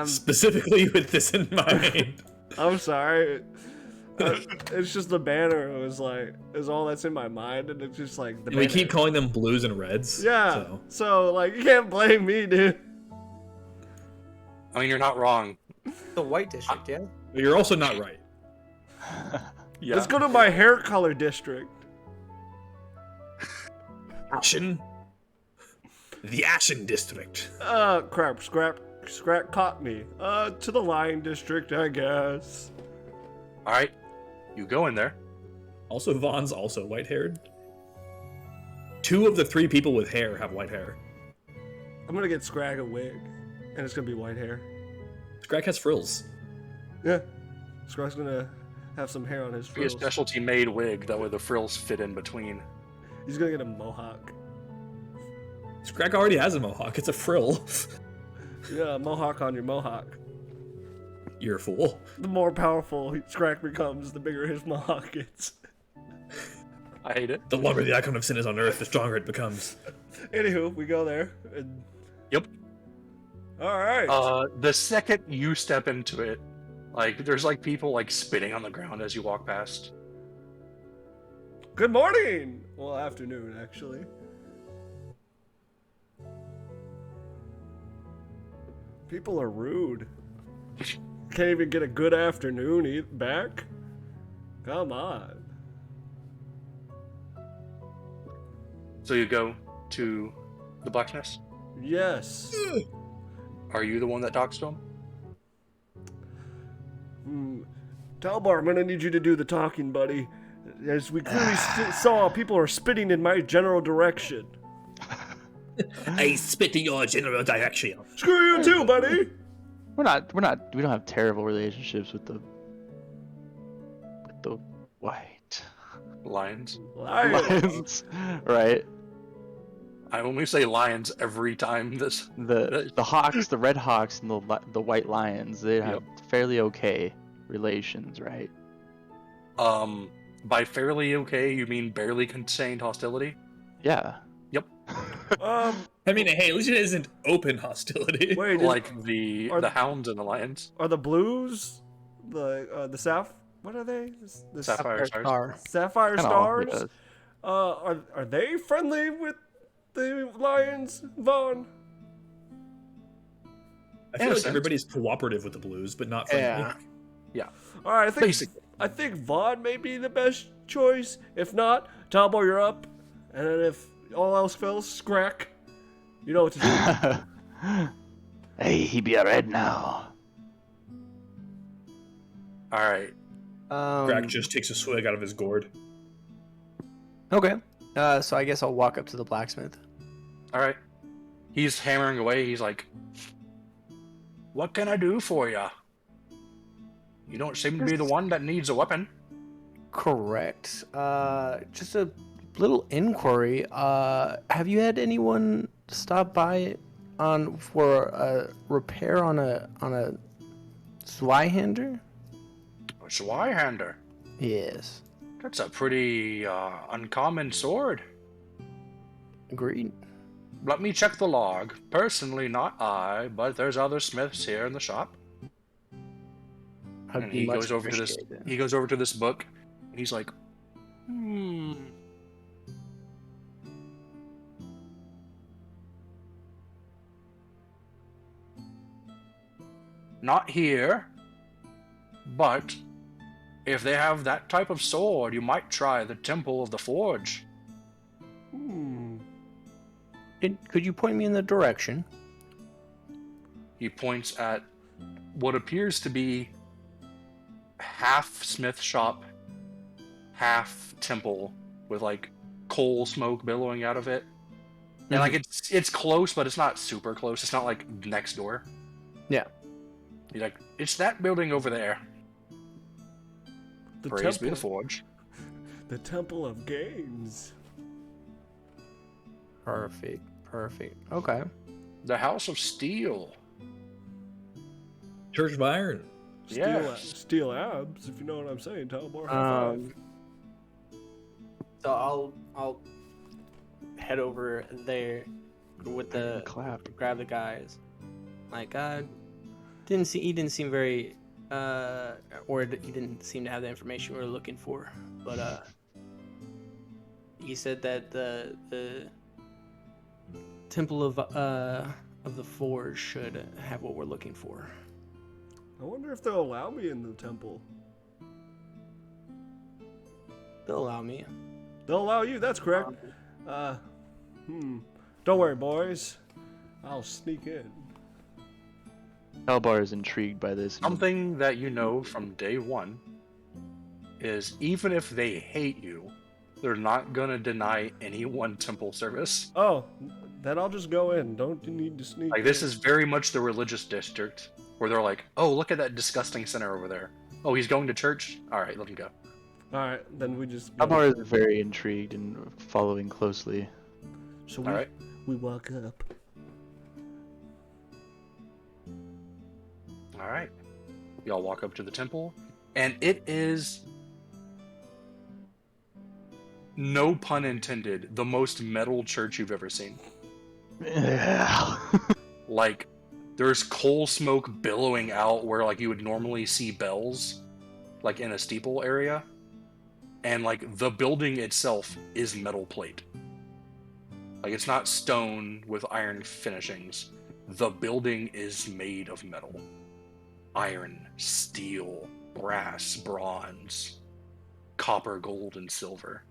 Specifically with this in mind. I'm sorry. It's just the banner. It was like, is all that's in my mind, and it's just like the We banner. keep calling them blues and reds. Yeah. So. So like, you can't blame me, dude. I mean, you're not wrong. The White District, yeah? But you're also not right. Yeah. Let's go to my hair color district. Ashen? The Ashen District. Crap. Scrap caught me. To the Lion District, I guess. All right, you go in there. Also, Vaughn's also white-haired. 2 of the 3 people with hair have white hair. I'm gonna get Scrag a wig, and it's gonna be white hair. Scrag has frills. Yeah. Scrag's gonna have some hair on his Be a frills. specialty made wig, that way the frills fit in between. He's gonna get a mohawk. Scrag already has a mohawk. It's a frill. Yeah, a mohawk on your mohawk. You're a fool. The more powerful Scrag becomes, the bigger his mohawk gets. I hate it. The longer the icon of sin is on Earth, the stronger it becomes. Anywho, we go there. And... Yep. All right. The second you step into it, like there's like people like spitting on the ground as you walk past. Good morning! Well, afternoon, actually. People are rude. Can't even get a good afternoon back? Come on. So you go to the blacksmith. Yes. Are you the one that talks to him? Talbar, I'm gonna need you to do the talking, buddy. As we clearly saw, people are spitting in my general direction. I spit in your general direction. Screw you too, buddy! We don't have terrible relationships with the white Lions. lions, right? I only say lions every time this. The hawks, the red hawks, and the white lions, they have fairly okay relations, right? By fairly okay, you mean barely contained hostility? Yeah. Yep. I mean, hey, at least it isn't open hostility. Wait, Like the are- hounds and the lions. are the blues the Saph? What are they? The Sapphire stars. Sapphire Kinda all stars? good. Are they friendly with the lions, Vaughn? I feel In a like sense. everybody's cooperative with the blues, but not friendly. Yeah. All right, Basically. I think Vaughn may be the best choice. If not, Talbot, you're up. And then if all else fails, Scrack. You know what to do. Hey, he be alright now. All right. Crack just takes a swig out of his gourd. Okay. So I guess I'll walk up to the blacksmith. All right. He's hammering away. He's like, "What can I do for ya? You don't seem to be the one that needs a weapon." Correct. Just a little inquiry. Have you had anyone stop by for a repair on a Zweihander? A Zweihander. Yes. That's a pretty uncommon sword. Agreed. Let me check the log. Personally, not I, but there's other smiths here in the shop. I'd And be he much goes over to this. appreciated. He goes over to this book. And he's like, Not here, but if they have that type of sword, you might try the Temple of the Forge. Could you point me in the direction? He points at what appears to be half smith shop, half temple, with like coal smoke billowing out of it. And like it's close, but it's not super close. It's not like next door. Yeah. He's like, it's that building over there. The Praise be the Forge. The Temple of Games. Perfect. Okay. The House of Steel. Church of Iron. Steel abs, if you know what I'm saying, Talbot. High five. So I'll head over there with the Clap. grab the guys. Like he didn't seem very or he didn't seem to have the information we were looking for. But he said that the Temple of the Forge should have what we're looking for. I wonder if they'll allow me in the temple. They'll allow me. They'll allow you, that's correct. Don't worry, boys. I'll sneak in. Albar is intrigued by this. Something that you know from day one is even if they hate you, they're not gonna deny anyone temple service. Oh, then I'll just go in. Don't you need to sneak Like this in. is very much the religious district where they're like, "Oh, look at that disgusting sinner over there. Oh, he's going to church. All right, let him go." Alright, then we just go. Albar is very intrigued and following closely. So All right. we walk up. All right. Y'all walk up to the temple, and it is, no pun intended, the most metal church you've ever seen. Yeah. Like, there's coal smoke billowing out where like you would normally see bells, like in a steeple area. And like the building itself is metal plate. Like it's not stone with iron finishings. The building is made of metal. Iron, steel, brass, bronze, copper, gold, and silver.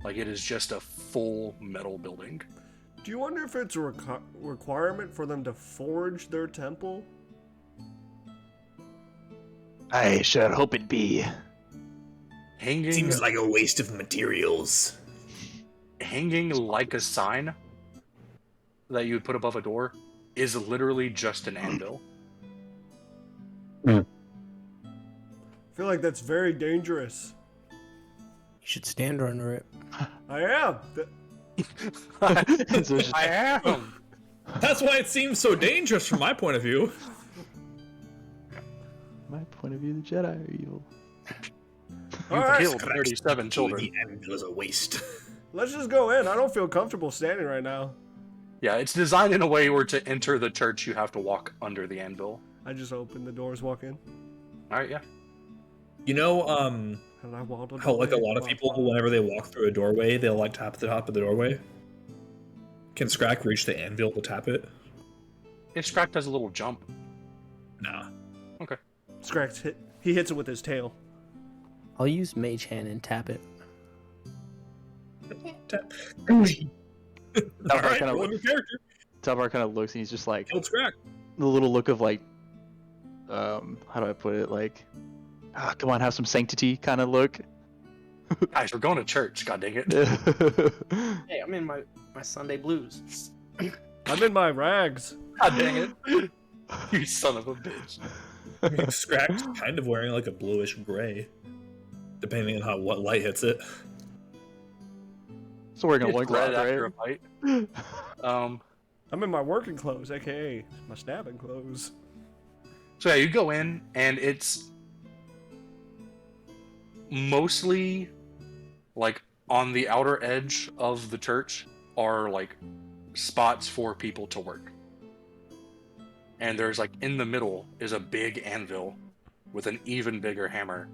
Like it is just a full metal building. Do you wonder if it's a requirement for them to forge their temple? I sure hope it be. Hanging, Seems like a waste of materials. hanging like a sign that you would put above a door is literally just an anvil. I feel like that's very dangerous. You should stand under it. I am. So it's just- I am. That's why it seems so dangerous from my point of view. my point of view, the Jedi are evil. You've Alright, killed 37 children. The anvil is a waste. let's just go in. I don't feel comfortable standing right now. Yeah, it's designed in a way where to enter the church you have to walk under the anvil. I just open the doors, walk in, Alright, yeah. You know, and I waddle. how like a lot of people, whenever they walk through a doorway, they'll like tap the top of the doorway. Can Scrack reach the anvil to tap it? If Scrack does a little jump. Nah. Scrax he hits it with his tail. I'll use Mage Hand and tap it. Tap. Alright, Alright, kinda roll look- your character. Tabar kind of looks and he's just like, Killed Scrack. the little look of like, how do I put it? Like, come on, have some sanctity kind of look. Guys, we're going to church, god dang it. Hey, I'm in my Sunday blues. I'm in my rags. God dang it. You son of a bitch. Scrack's kind of wearing like a bluish gray, depending on how what light hits it. So we're gonna It's look red right? after a fight. I'm in my working clothes, aka my stabbing clothes. So yeah, you go in, and it's mostly like on the outer edge of the church are like spots for people to work. And there's like in the middle is a big anvil with an even bigger hammer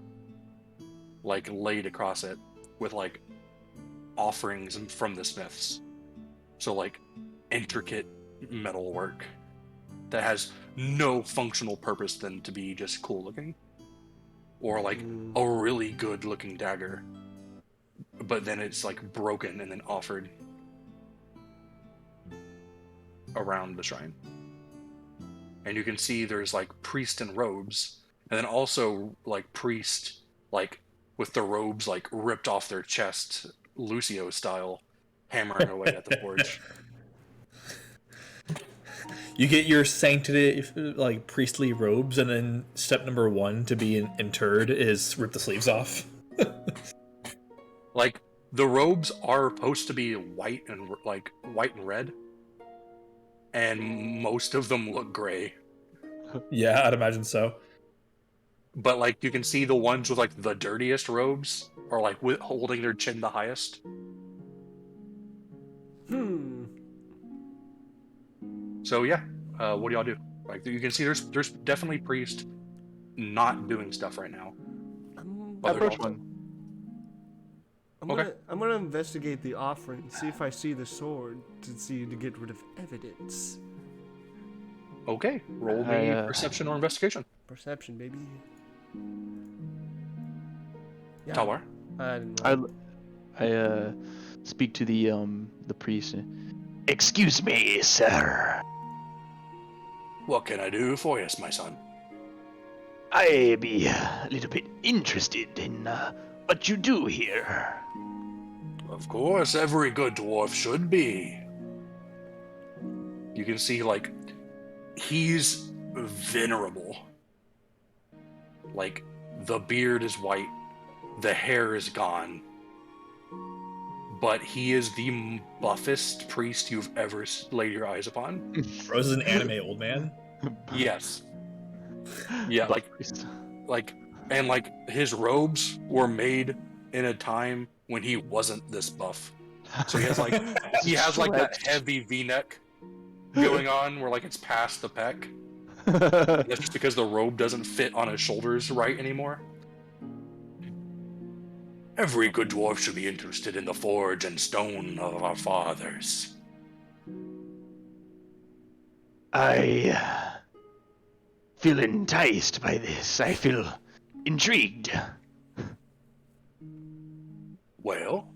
like laid across it with like offerings from the smiths. So like intricate metal work that has no functional purpose than to be just cool looking. Or like a really good looking dagger. But then it's like broken and then offered around the shrine. And you can see there's like priest in robes, and then also like priest like with the robes like ripped off their chest, Lucio style, hammering away at the forge. You get your sanctity, like priestly robes, and then step number 1 to be interred is rip the sleeves off. Like the robes are supposed to be white and red, and most of them look gray. Yeah, I'd imagine so. But like you can see the ones with like the dirtiest robes are like holding their chin the highest. So yeah, what do y'all do? Like you can see there's definitely priests not doing stuff right now. Other Approach adults. one. I'm gonna investigate the offering, see if I see the sword to get rid of evidence. Okay, roll me perception or investigation. Perception, baby. Yeah. Talwar. I didn't know. I speak to the priest. Excuse me, sir. What can I do for you, my son? I be a little bit interested in what you do here. Of course, every good dwarf should be. You can see, like, he's venerable. Like, the beard is white, the hair is gone. But he is the buffest priest you've ever laid your eyes upon. Rose is an anime old man. Yes. Yeah, like, Priest. and his robes were made in a time when he wasn't this buff. So he has like that heavy V-neck going on where like it's past the pec. That's just because the robe doesn't fit on his shoulders right anymore. Every good dwarf should be interested in the forge and stone of our fathers. I feel enticed by this. I feel intrigued. Well,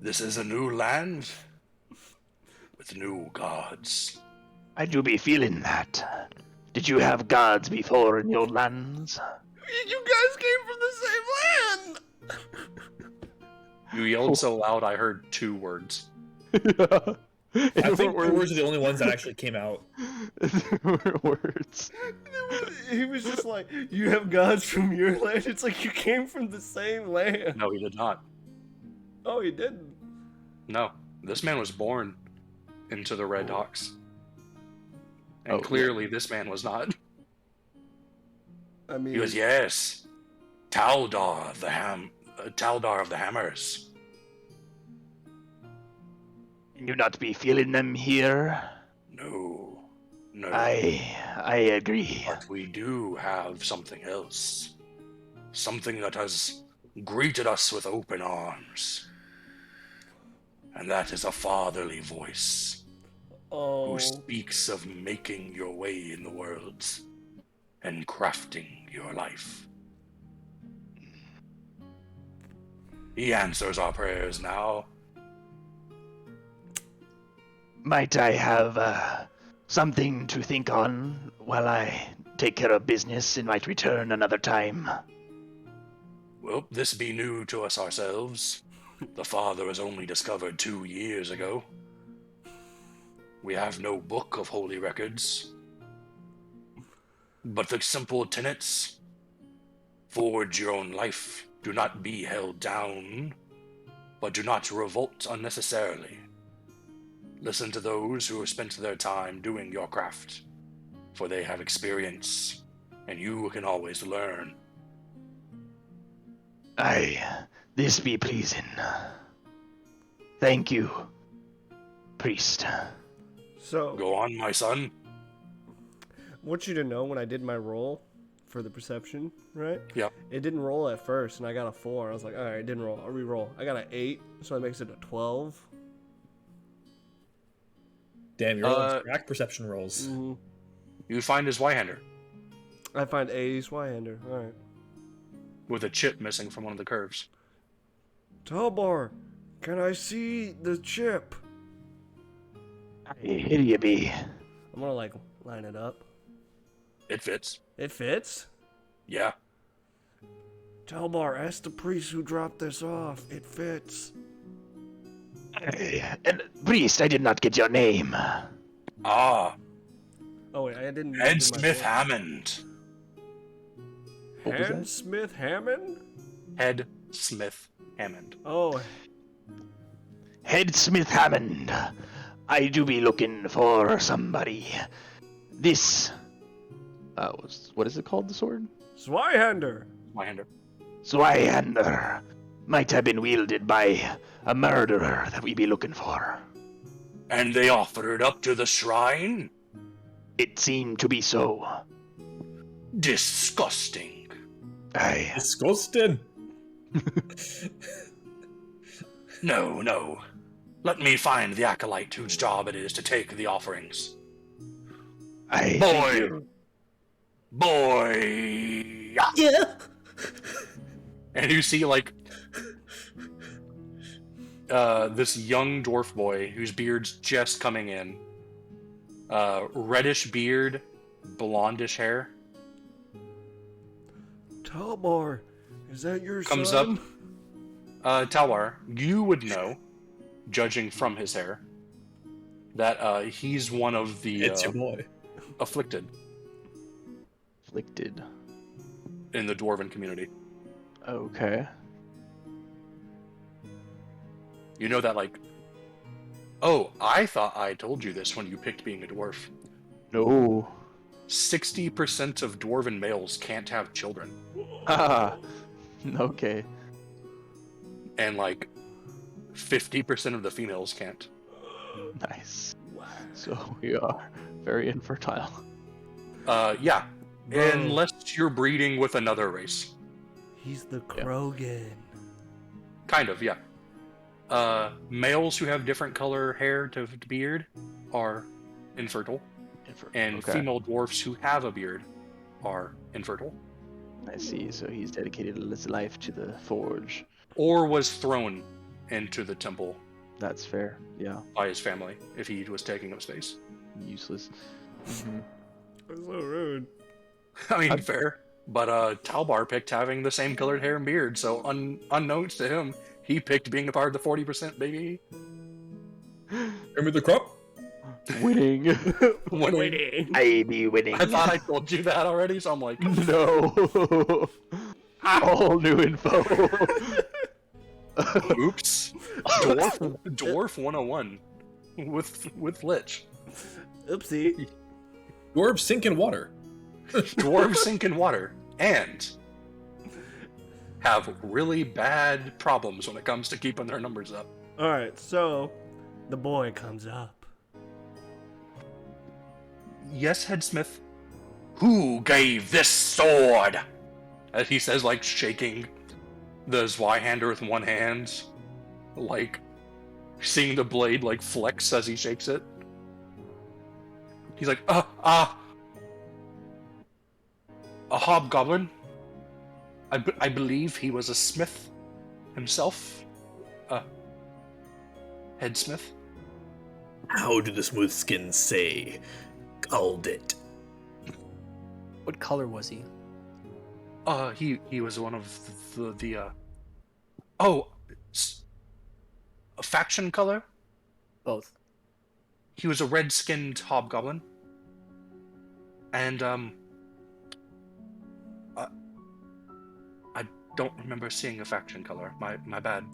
this is a new land with new gods. I do be feeling that. Did you have gods before in your lands? You guys came from the same land. You yelled so loud I heard 2 words. I think words are the only ones that actually came out. Words. He was just like, you have gods from your land. It's like you came from the same land. No, he did not. Oh, he didn't. No, this man was born into the Red Hawks. And Oh, clearly this man was not. I mean, He was, yes, Taldar of the Hammers. You not be feeling them here? No. I agree. But we do have something else. Something that has greeted us with open arms. And that is a fatherly voice oh, who speaks of making your way in the worlds and crafting your life. He answers our prayers now. Might I have something to think on while I take care of business and might return another time? Well, this be new to us ourselves. The father was only discovered 2 years ago. We have no book of holy records. But the simple tenets: forge your own life, do not be held down, but do not revolt unnecessarily. Listen to those who have spent their time doing your craft, for they have experience, and you can always learn. Aye, this be pleasing. Thank you, priest. so Go on, my son. I want you to know when I did my roll for the perception, right? Yep. It didn't roll at first, and I got a 4. I was like, all right, it didn't roll. I'll re-roll. I got an 8, so that makes it a 12. Damn, you're rolling crack perception rolls. Mm-hmm. You find his Zweihander I find a Swyhander. All right. with a chip missing from one of the curves. Talbar, can I see the chip? Here you be. I'm gonna like line it up. It fits. It fits. Yeah. Talbar, ask the priest who dropped this off. It fits. And priest, I did not get your name. Ah, Oh wait, I didn't. Ed do my Smith roll. Hammond. What was Hand that? Smith Hammond? Head Smith Hammond. Oh, Head Smith Hammond. I do be looking for somebody. This. What is it called, the sword? Swyhander. Zweihander. Zweihander. Might have been wielded by a murderer that we be looking for. And they offer it up to the shrine? It seemed to be so. Disgusting. Aye. Disgusting. No, no. Let me find the acolyte whose job it is to take the offerings. Aye. Boy. Thank you. Boy! Yeah. And you see, like, this young dwarf boy whose beard's just coming in. Reddish beard, blondish hair. Talbar, is that your Comes son? Talwar, you would know, judging from his hair, that he's one of the It's your boy. afflicted Afflicted. in the dwarven community. Okay. You know that, like... Oh, I thought I told you this when you picked being a dwarf. No. 60% of dwarven males can't have children. Ah. Okay. And, like, 50% of the females can't. Nice. So we are very infertile. Yeah. Bro. Unless you're breeding with another race. He's the Krogan. Kind of, yeah. Males who have different color hair to beard are infertile, and Okay. female dwarfs who have a beard are infertile, I see. So he's dedicated his life to the forge. or was thrown into the temple That's fair. Yeah. by his family if he was taking up space. Useless. That's so rude. I mean, fair. But Talbar picked having the same colored hair and beard, so unknowns to him, he picked being a part of the 40%, baby. Remember the crop? Winning. Winning. I be winning. I thought I told you that already, so I'm like, No. All new info. oops. Dwarf 101 with Lich. Oopsie. Dwarves sink in water. Dwarves sink in water and have really bad problems when it comes to keeping their numbers up. Alright, so the boy comes up. Yes, Headsmith. Who gave this sword? As he says, like shaking the Zweihander with one hand, like seeing the blade like flex as he shakes it. He's like, a hobgoblin. I believe he was a smith himself. Headsmith. How do the smooth skins say? Called it. What color was he? He was one of a faction color. Both. He was a red-skinned hobgoblin, and I don't remember seeing a faction color. My bad,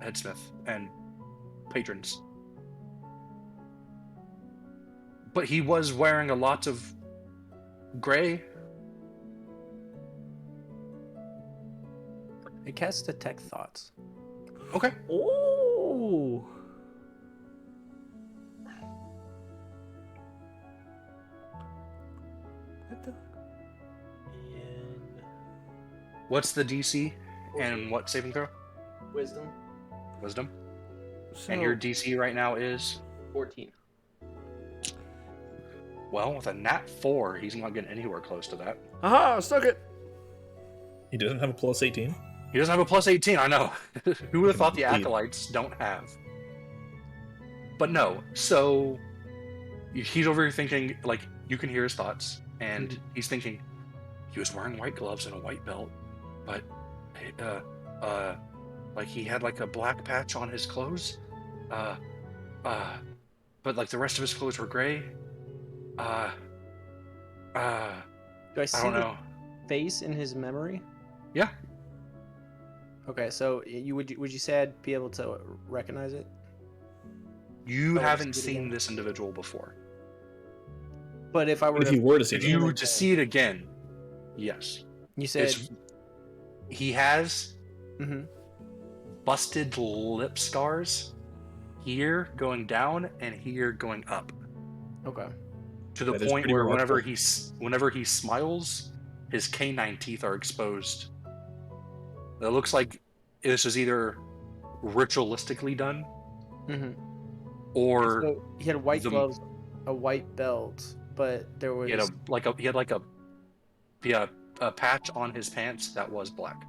Headsmith and patrons. But he was wearing a lot of gray. I cast Detect Thoughts. Okay. Oh. What the? And What's the DC and what saving throw? Wisdom, Wisdom. So, And your DC right now is, 14. well, with a nat 4, he's not getting anywhere close to that. aha, stuck it. He doesn't have a plus 18. He doesn't have a plus 18, I know. Who would have thought the Indeed. acolytes don't have? But no, so he's over here thinking, like, you can hear his thoughts, and he's thinking, he was wearing white gloves and a white belt, but, like, he had, like, a black patch on his clothes, but, like, the rest of his clothes were gray, Do I see I don't the know. face in his memory? Yeah, Okay, so would you say I'd be able to recognize it? you Oh, haven't see it seen again. this individual before. But if I were But if you were to see If him, you were to see it again, yes. you said, It's, he has Mhm. busted lip scars here going down and here going up, Okay. to the That is point pretty where remarkable. whenever he smiles, his canine teeth are exposed. It looks like this is either ritualistically done Mhm. or So he had white the- gloves, a white belt, but there was he had a patch on his pants that was black.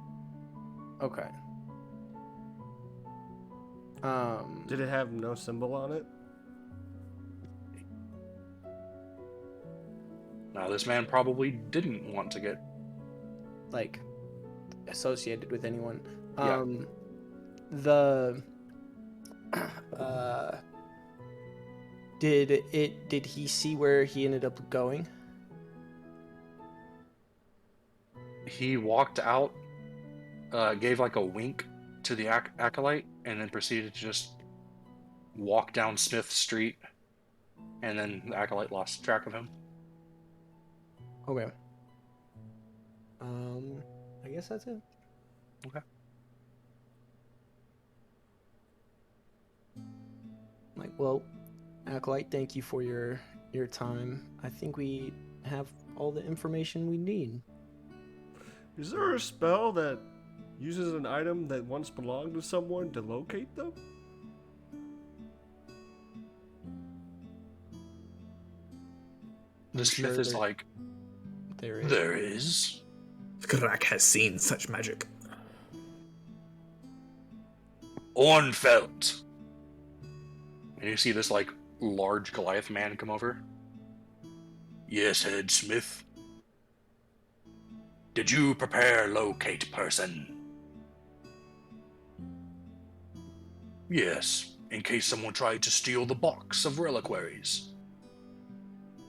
okay. Did it have no symbol on it? Now this man probably didn't want to get like associated with anyone. Yeah. The did he see where he ended up going? he walked out, gave like a wink to the acolyte, and then proceeded to just walk down Smith Street, and then the acolyte lost track of him. Okay. I guess that's it. Okay. Like, well, Acolyte, thank you for your time. I think we have all the information we need. Is there a spell that uses an item that once belonged to someone to locate them? The smith sure is there- like, There is. there is. Skrak has seen such magic. Ornfelt. And you see this like large Goliath man come over. Yes, head smith. Did you prepare locate person? Yes, in case someone tried to steal the box of reliquaries.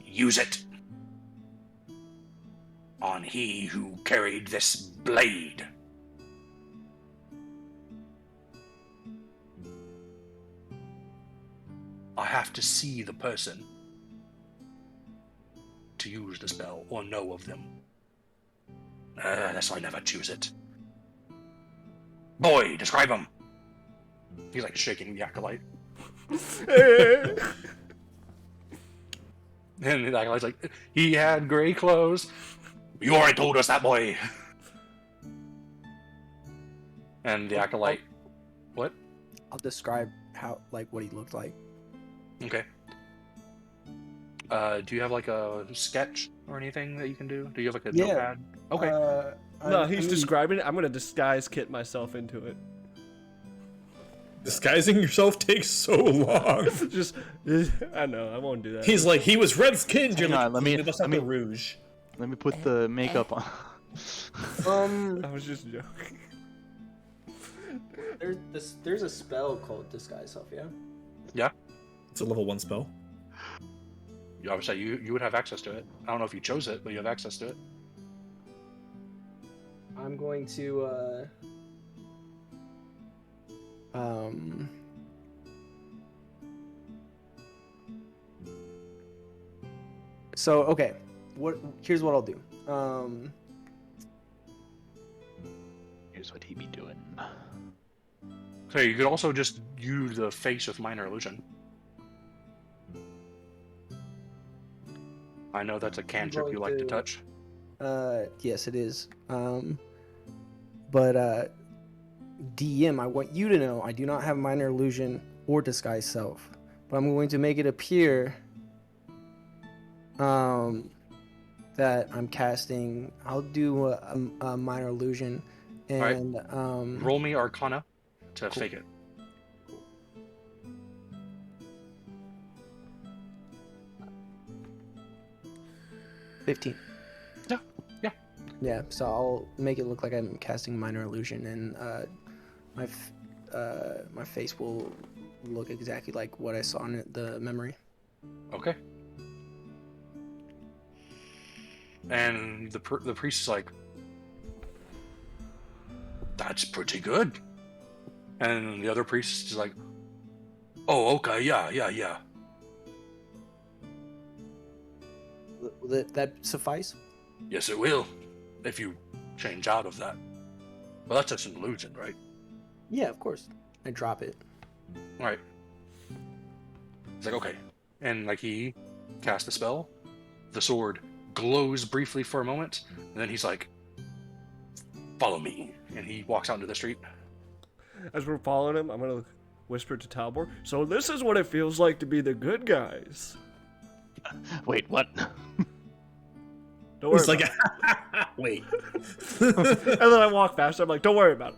Use it on he who carried this blade. I have to see the person to use the spell or know of them. That's why I never choose it. Boy, describe him. He's like shaking the acolyte. And the acolyte's like, he had gray clothes. You already told us that, boy. And the acolyte, what? I'll describe how, like, what he looked like. Okay. Do you have like a sketch or anything that you can do? Do you have like a Yeah. notepad? Okay. No, I he's mean, describing it. I'm gonna disguise kit myself into it. Disguising yourself takes so long. Just, I know, I won't do that. He's like, he was red-skinned. You're Hang like, on, let me- "That's let not me- the rouge." Let me put the makeup on. I was just joking. There's a spell called Disguise Self, yeah? It's a level 1 spell. You obviously you would have access to it. I don't know if you chose it, but you have access to it. I'm going to, So, okay. Here's what I'll do. Here's what he be doing. So you could also just use the face with minor illusion. I know that's a cantrip going you like to to- touch. Yes, it is. But DM, I want you to know I do not have minor illusion or disguise self, but I'm going to make it appear that I'm casting. I'll do a minor illusion, Alright. and Roll me Arcana to Cool. fake it. $15. Yeah, yeah. Yeah, so I'll make it look like I'm casting minor illusion, and my face will look exactly like what I saw in the memory. Okay. And the priest is like, that's pretty good. And the other priest is like, oh, okay, yeah. Will that suffice? Yes, it will, if you change out of that. Well, that's just an illusion, right? Yeah, of course. I drop it. All right. He's like, okay. And like he casts the spell, the sword glows briefly for a moment, and then he's like, follow me. And he walks out into the street. As we're following him, I'm gonna whisper to Talbor. So this is what it feels like to be the good guys. Wait, what? Don't worry. He's like, about wait. it. And then I walk faster. I'm like, don't worry about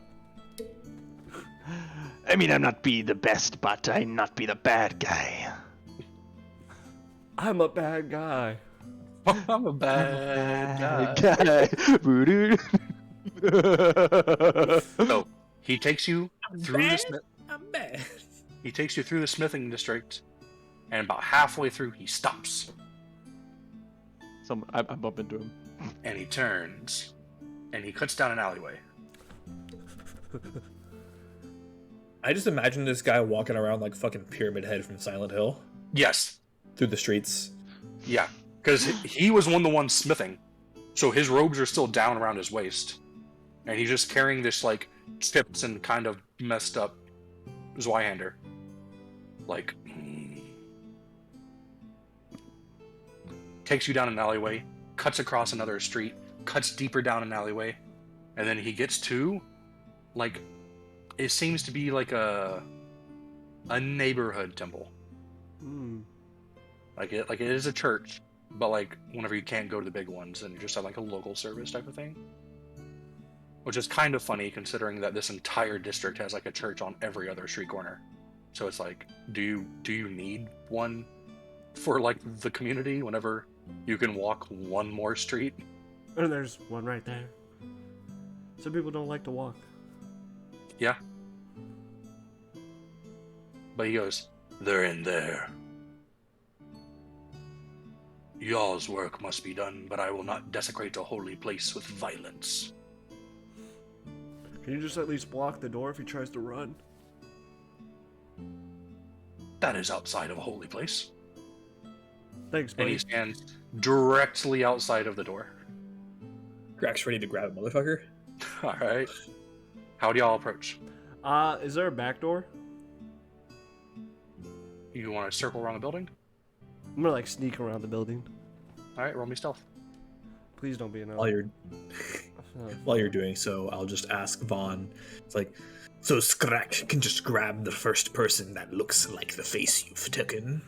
it. I mean, I'm not be the best, but I not be the bad guy. I'm a bad guy. I'm a bad guy. Guy. So he takes you through the smith. I'm bad. He takes you through the smithing district, and about halfway through, he stops I bump into him. and he turns, and he cuts down an alleyway. I just imagine this guy walking around like fucking Pyramid Head from Silent Hill Yes, through the streets. yeah, because he was the one smithing, so his robes are still down around his waist, and he's just carrying this like chipped and kind of messed up Zweihander. Like, takes you down an alleyway, cuts across another street, cuts deeper down an alleyway, And then he gets to, like, it seems to be like a neighborhood temple. Hmm. Like it is a church, but like whenever you can't go to the big ones, and you just have like a local service type of thing. Which is kind of funny considering that this entire district has like a church on every other street corner. So it's like, do you need one for like the community whenever you can walk one more street? And there's one right there. Some people don't like to walk. Yeah. But he goes, they're in there. Y'all's work must be done, but I will not desecrate a holy place with violence. Can you just at least block the door if he tries to run? That is outside of a holy place. Thanks, And he buddy. stands directly outside of the door. Grak's ready to grab a motherfucker. Alright. How do y'all approach? Is there a back door? You want to circle around the building? I'm gonna like sneak around the building. Alright, roll me stealth. Please don't be an While you're Oh. while you're doing so, I'll just ask Vaughn. It's like, so Skrak can just grab the first person that looks like the face you've taken.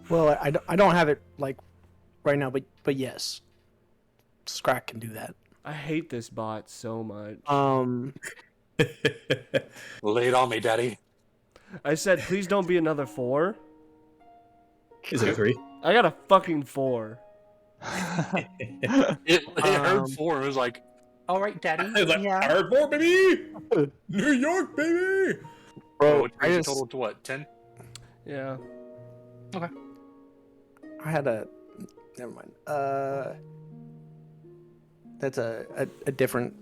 Well, I don't have it like right now, but yes, Scrack can do that. I hate this bot so much. Lay it on me, daddy. I said, please don't be another 4. Is it a 3? I got a fucking 4. It heard Um, 4 and was like, alright, daddy. I was like, R4, baby! New York, baby! Bro, Which I brings the just total to what, 10? Yeah. I had a never mind. That's a different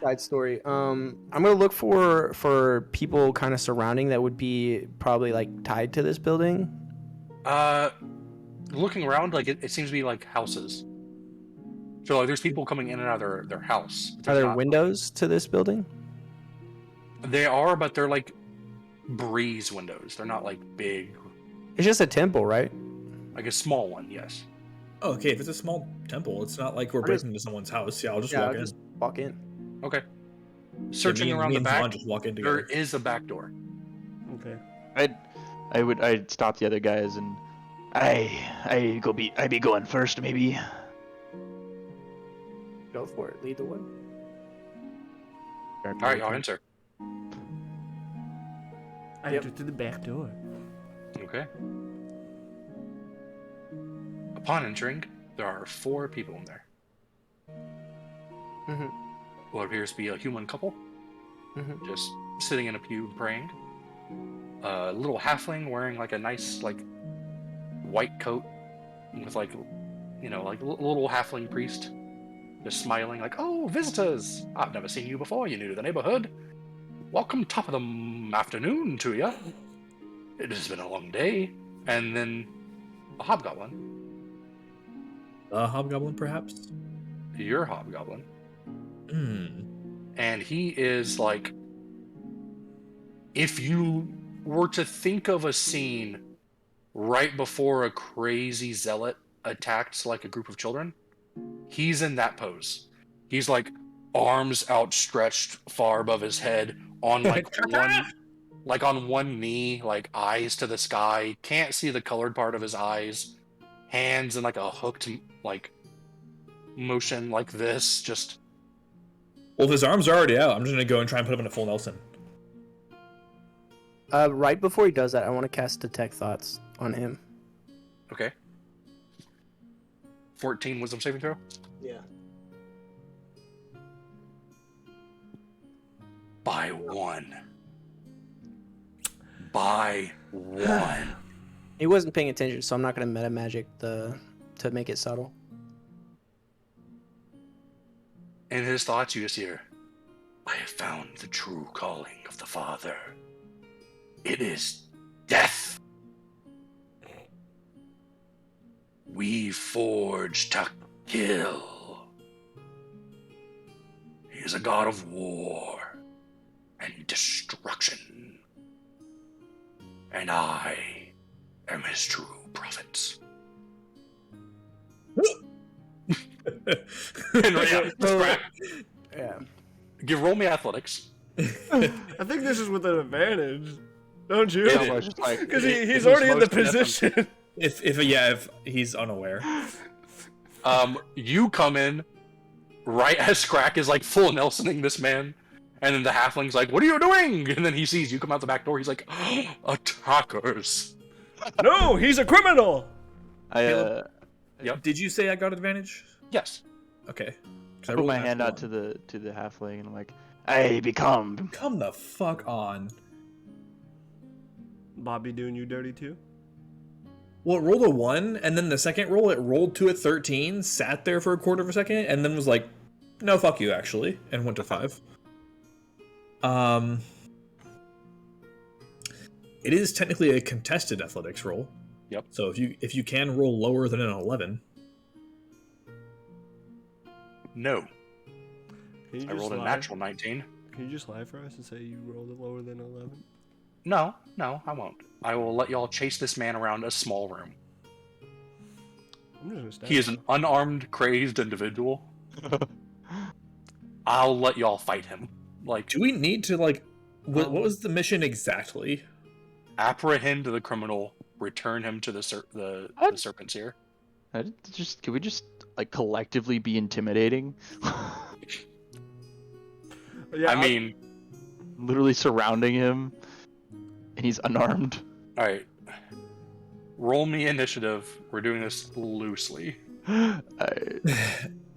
side story. I'm gonna look for people kind of surrounding that would be probably like tied to this building. Looking around, like, it seems to be like houses. So, like, there's people coming in and out of their house. Are There's there not- windows to this building? They are, but they're like breeze windows. They're not like big, It's just a temple, right? like a small one, yes. Oh, okay, if it's a small temple, it's not like we're I'll just- breaking into someone's house. Yeah, I'll just Yeah, walk I'll in. just walk in. Okay. Yeah, Searching me and- around me the and back, Vaughn just walk in there together. is a back door. Okay. I'd stop the other guys and I be going first maybe. Go for it. Lead the way. Alright, y'all enter. I Yep. entered through the back door. Okay. Upon entering, there are 4 people in there. Mm-hmm. What appears to be a human couple, Mm-hmm. just sitting in a pew praying. A little halfling wearing like a nice like white coat with like, you know, like a little halfling priest, just smiling like, "Oh, visitors! I've never seen you before. You're new to the neighborhood. Welcome, top of the afternoon to you. It has been a long day." And then a hobgoblin. Hobgoblin, perhaps? Your hobgoblin. Hmm. And he is like, if you were to think of a scene right before a crazy zealot attacked like a group of children, he's in that pose. He's like arms outstretched far above his head on like on one knee, like eyes to the sky, can't see the colored part of his eyes, hands in like a hooked like motion like this, just Well, if his arms are already out, I'm just gonna go and try and put him in a full Nelson. Right before he does that, I want to cast Detect Thoughts on him. okay. 14 wisdom saving throw. Yeah. By 1. By 1. He wasn't paying attention, so I'm not going to meta magic to make it subtle. In his thoughts, you just hear, I have found the true calling of the Father. It is death. We forge to kill. He is a god of war and destruction. And I am his true prophet. And yeah, Scrack, Yeah. roll me athletics. I think this is with an advantage, don't you? It I is. was just like, Because It he's was already in the motion at them. position. if he's unaware. You come in right as Scrack is like full Nelsoning this man, and then the halfling's like, "What are you doing?" And then he sees you come out the back door. He's like, "Attackers!" No, he's a criminal. I Yep. Did you say I got advantage? Yes. Okay. 'Cause put rolled my a hand out natural to the halfling and I'm like, I become. one. Come the fuck on. Bobby doing you dirty too? Well, it rolled a 1, and then the second roll, it rolled to a 13, sat there for a quarter of a second, and then was like, no, fuck you, actually, and went to 5. It is technically a contested athletics roll. Yep. So if you can roll lower than an 11, No. Can you I just rolled a lie? natural 19. Can you just lie for us and say you rolled it lower than 11? No, I won't. I will let y'all chase this man around a small room. I'm just gonna stab He is you. an unarmed, crazed individual. I'll let y'all fight him. Like, do we need to, like, what was the mission exactly? apprehend the criminal, return him to the What? serpent's ear. Can we just like collectively be intimidating? Yeah, I mean, Literally surrounding him, and he's unarmed. all right. Roll me initiative. We're doing this loosely.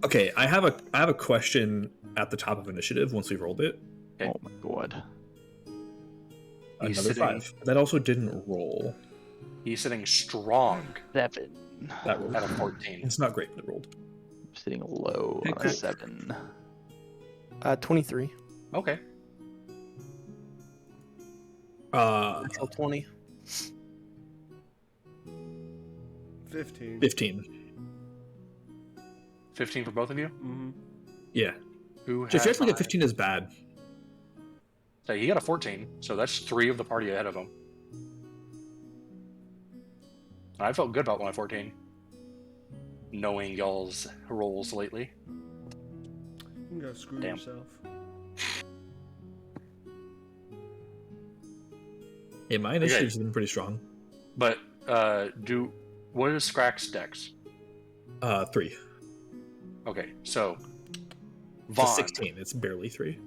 Okay, I have a question at the top of initiative once we've rolled it. Okay. Oh my god. He's Another sitting- 5. That also didn't roll. He's sitting strong 7. That rolled. at a 14. It's not great, but it rolled. Sitting low Hey, on a cool. 7. 23. Okay. Natural 20. 15. 15. 15 for both of you? Mm-hmm. Yeah. Who Jeff, you has actually get 15 is bad. So he got a 14, so that's 3 of the party ahead of him. I felt good about my 14. Knowing y'all's roles lately. You can go screw Damn. yourself. Yeah, my initiative's been pretty strong. But, what is Scrack's dex? 3. Okay, so, It's a Vaughn, 16. It's barely 3.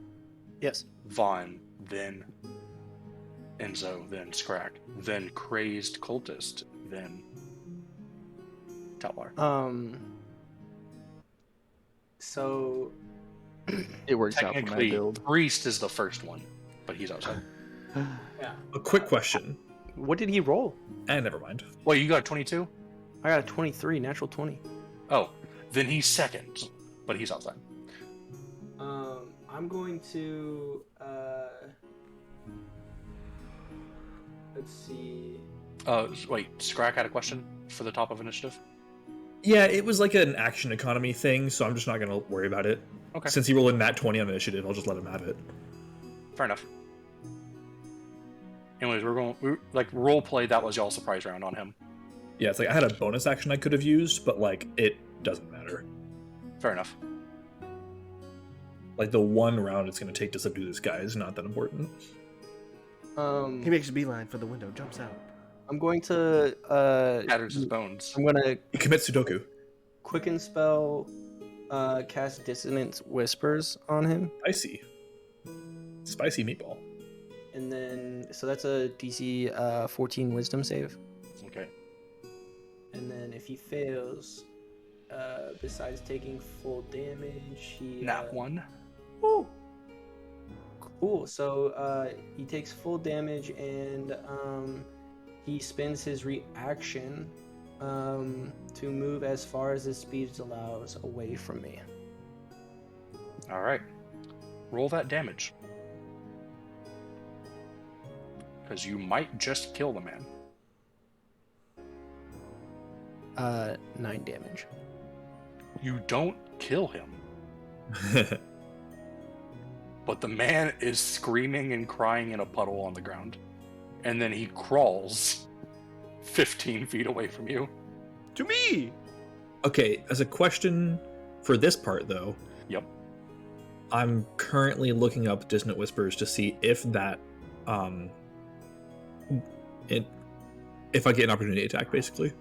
Yes. Vaughn, then Enzo, then Scrack, then Crazed Cultist, then Talbar. So It works out for my Technically, build. Priest is the first one, but he's outside. A quick question. what did he roll? Never mind. Well, you got 22? I got a 23, natural 20. Oh, then he's second, but he's outside. I'm going to let's see. Wait, Scrack had a question for the top of initiative? Yeah, it was like an action economy thing, so I'm just not going to worry about it. Okay. Since he rolled a nat 20 on initiative, I'll just let him have it. Fair enough. Anyways, we role play. That was y'all surprise round on him. Yeah, it's like I had a bonus action I could have used, but like it doesn't matter. Fair enough. Like the one round it's going to take to subdue this guy is not that important. He makes a beeline for the window, jumps out. I'm going to Shatters his bones. I'm gonna He commits Sudoku. quicken spell cast Dissonance Whispers on him. Spicy meatball. And then so that's a DC 14 wisdom save. Okay. And then if he fails, besides taking full damage, he Nat 1. Woo! Cool. So he takes full damage and he spends his reaction to move as far as his speed allows away from me. All right. Roll that damage. Because you might just kill the man. 9 damage. You don't kill him. But the man is screaming and crying in a puddle on the ground. And then he crawls 15 feet away from you. To me! Okay, as a question For this part, though, Yep. I'm currently looking up Dissonant Whispers to see if that, if I get an opportunity attack, basically.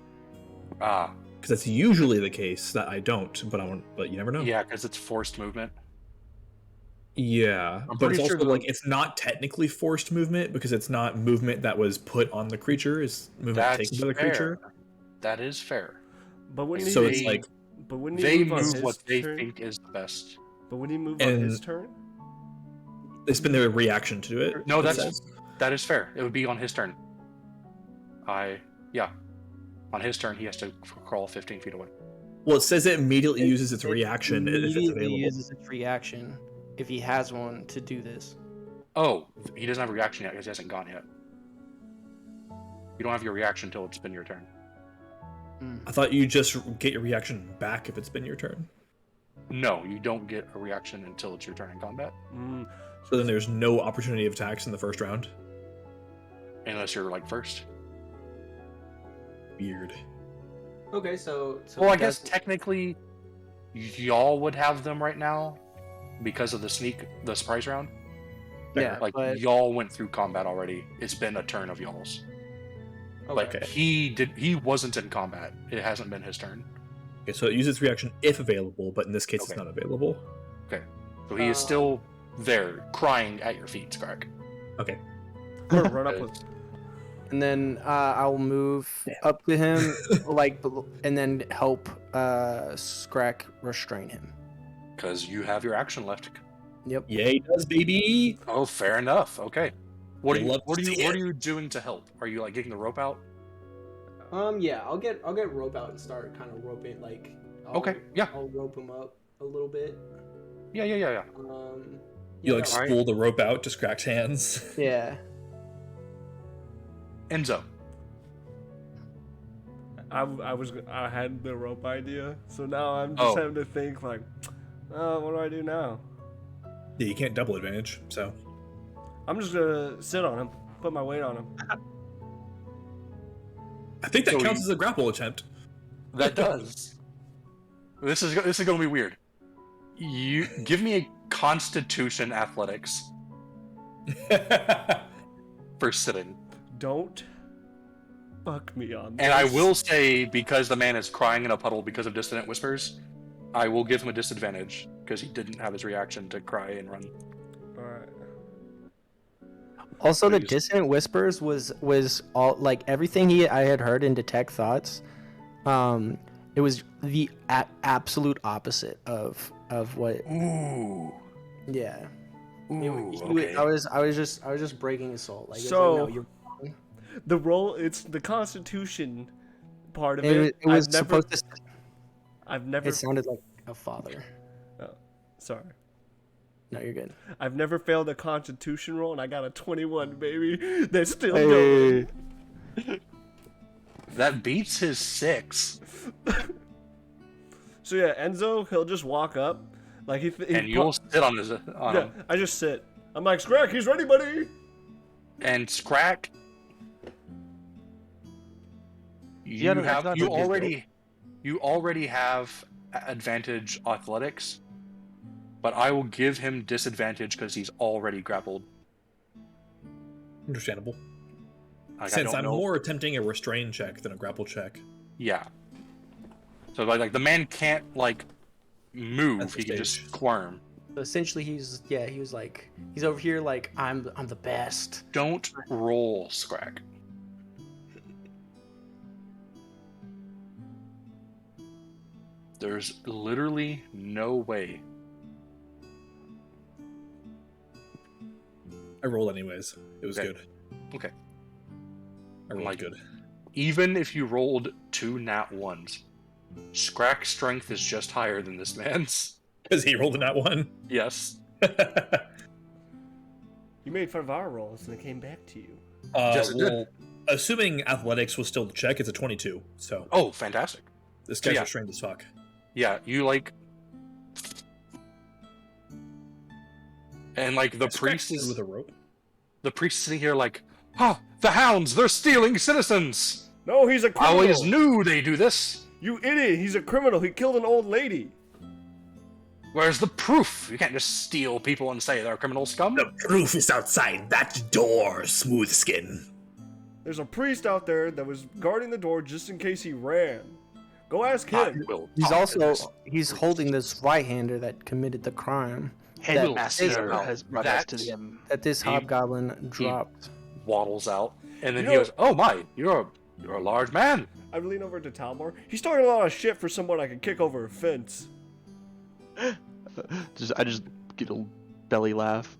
Ah, Because that's usually the case that I don't, but you never know. yeah, because it's forced movement. Yeah, I'm but it's pretty also sure like it's not technically forced movement because it's not movement that was put on the creature. It's movement That's taken by the fair. creature. That is fair. But when So he, it's like but when he They move on move his what they turn, think is the best. But when he move on his And- turn, they spend their reaction to do it. No, it that's says. that is fair. It would be on his turn. On his turn, he has to crawl 15 feet away. Well, it says it immediately uses its It reaction if it's immediately available. uses its reaction if he has one to do this. Oh, he doesn't have a reaction yet because he hasn't gone yet. You don't have your reaction until it's been your turn. I thought you just get your reaction back if it's been your turn. No, you don't get a reaction until it's your turn in combat, So then there's no opportunity of attacks in the first round. unless you're like first. Weird. Okay, so Well, I guess technically, y'all would have them right now because of the surprise round. yeah, Like but y'all went through combat already. It's been a turn of y'all's. But Okay. he wasn't in combat. It hasn't been his turn. Okay, so it uses its reaction if available, but in this case Okay. it's not available. So he is still there, crying at your feet, Scrag. Okay. I'm gonna run up with. and then I'll move up to him, and then help Scrack restrain him. Because you have your action left. Yep. Yeah, he does, baby. Oh, fair enough. Okay. What are I'd you love to see what it. are you doing to help? Are you like getting the rope out? Yeah, I'll get rope out and start kind of roping Okay, yeah. I'll rope him up a little bit. Yeah. You Yeah, like alright. spool the rope out to Scrack's hands. Yeah. Enzo. I had the rope idea, so now I'm just Oh. having to think like, what do I do now? Yeah, you can't double advantage, so I'm just gonna sit on him, put my weight on him. I think that So counts you- as a grapple attempt. That does. This is going to be weird. You give me a Constitution athletics for sitting, Don't fuck me on this. and I will say because the man is crying in a puddle because of dissonant whispers, I will give him a disadvantage because he didn't have his reaction to cry and run. Alright. Also, the Please. dissonant whispers was all like everything I had heard in detect thoughts. It was the absolute opposite of what. Ooh. Yeah. Ooh. He- Okay. I was just breaking his soul. Like, So- no, you're wrong. The role, it's the Constitution part of It it. was I've never, supposed to. I've never. It sounded like a father. Sorry. No, you're good. I've never failed a Constitution roll, and I got a 21, baby. That's still going. That beats his 6, So yeah, Enzo, he'll just walk up, like he and you'll sit on his on Yeah, him. I just sit. I'm like, Scrack, he's ready, buddy. And Scrack, you had an have extra you advantage, already have advantage athletics, but I will give him disadvantage because he's already grappled. Understandable. Like, I Since don't I'm know- more attempting a restrain check than a grapple check. Yeah. So like the man can't like At move; this he can just stage. squirm. So essentially, he was like, he's over here like I'm the best. Don't roll, Scrack. There's literally no way. I rolled anyways. It was Okay. good. Okay. I rolled Like- good. Even if you rolled 2 nat 1s, Scrack's strength is just higher than this man's. Because he rolled in that one. Yes. You made fun of our rolls, and it came back to you. Yes, it did. well, assuming athletics was still the check, it's a 22. So Oh, fantastic. this guy's yeah. restrained as fuck. Yeah, you like. And like the priest is with a rope. the priest is sitting here like, "Huh, the hounds! They're stealing citizens! No, he's a I criminal. always knew they do this." You idiot! He's a criminal. He killed an old lady. Where's the proof? You can't just steal people and say they're criminal scum. The proof is outside that door, Smooth Skin. There's a priest out there that was guarding the door just in case he ran. Go ask I him. will He's talk to this. he's holding this right-hander that committed the crime Headmaster That- has brought us to the that this He- hobgoblin dropped. Waddles out, and then You he know- goes, "Oh my, you're a large man." I lean over to Talmor. He's talking a lot of shit for someone I can kick over a fence. I just get a belly laugh.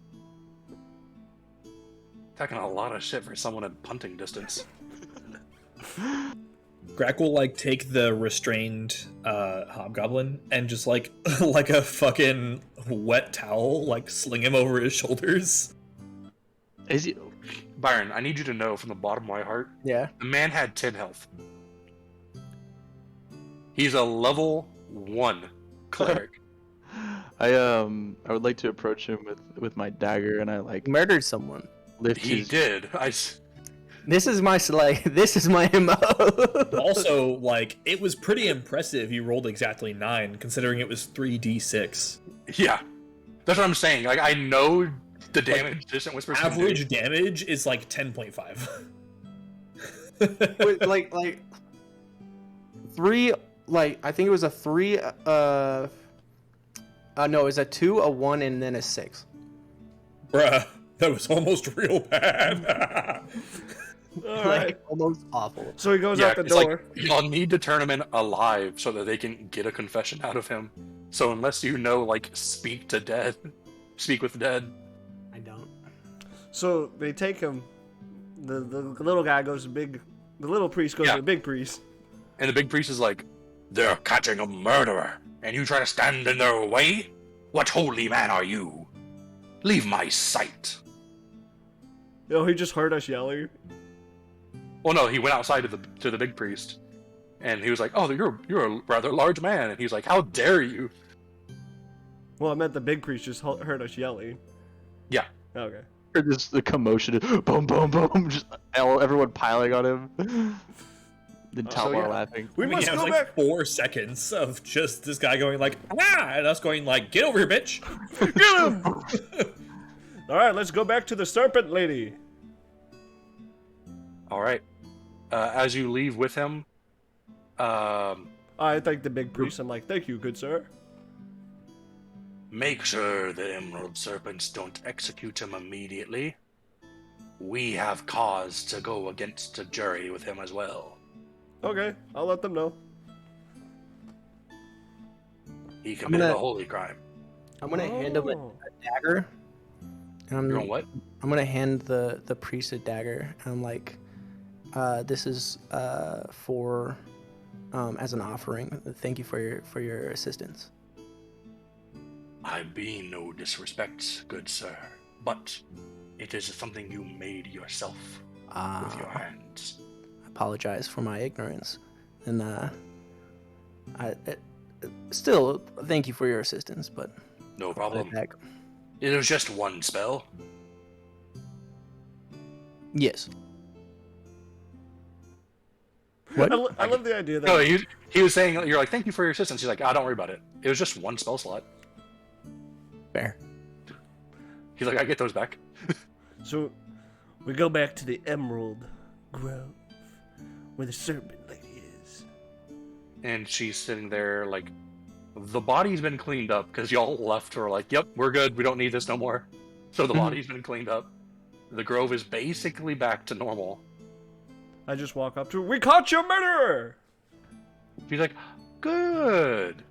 Talking a lot of shit for someone at punting distance. Grack will like take the restrained hobgoblin and just like like a fucking wet towel, like sling him over his shoulders. Is he? Byron, I need you to know from the bottom of my heart, Yeah. the man had 10 health. He's a level 1 cleric. I would like to approach him with my dagger, and I like Murdered someone. lift He his. did. This is my this is my MO. Also, like it was pretty impressive. He rolled exactly 9, considering it was 3d6. Yeah. That's what I'm saying. Like, I know the damage Distant Whispers can do. Average damage is like 10.5. Wait, like 3, like I think it was a 3 no, it was a 2, a 1, and then a 6. Bruh, that was almost real bad. Alright. Almost awful. So he goes Yeah, out the it's door. like, y'all need to turn him in alive so that they can get a confession out of him. So unless you know, like, speak with the dead. I don't. So they take him. The little guy goes to big. The little priest goes Yeah. to the big priest. And the big priest is like, "They're catching a murderer, and you try to stand in their way? What holy man are you? Leave my sight." Yo, he just heard us yelling. Well, no, he went outside to the big priest, and he was like, "Oh, you're a rather large man," and he's like, "How dare you?" Well, I meant the big priest just heard us yelling. Yeah. Okay. Or just the commotion, boom, boom, boom, just everyone piling on him. Then So, Talmor yeah. laughing. We must it was go like back. 4 seconds of just this guy going like, ah, and us going like, get over here, bitch. Get him! All right, let's go back to the serpent lady. All right. As you leave with him, I thank the big priest. I'm like, thank you, good sir. make sure the Emerald Serpents don't execute him immediately. We have cause to go against a jury with him as well. Okay, I'll let them know. He committed gonna- a holy crime. I'm gonna hand him a Oh. dagger. And You're on what? I'm gonna hand the priest a dagger. And I'm like, this is for as an offering. Thank you for your assistance. I mean no disrespect, good sir, but it is something you made yourself with your hands. Apologize for my ignorance, and still thank you for your assistance. But No I'll put problem. it back. It was just one spell. Yes. What? I love the idea that No, he was saying, you're like, thank you for your assistance. He's like, don't worry about it. It was just one spell slot. Fair. He's like, I get those back. So we go back to the Emerald Grove, where the serpent lady is. And she's sitting there like, the body's been cleaned up because y'all left her like, yep, we're good. We don't need this no more. So the body's been cleaned up. The grove is basically back to normal. I just walk up to her. We caught your murderer! She's like, good.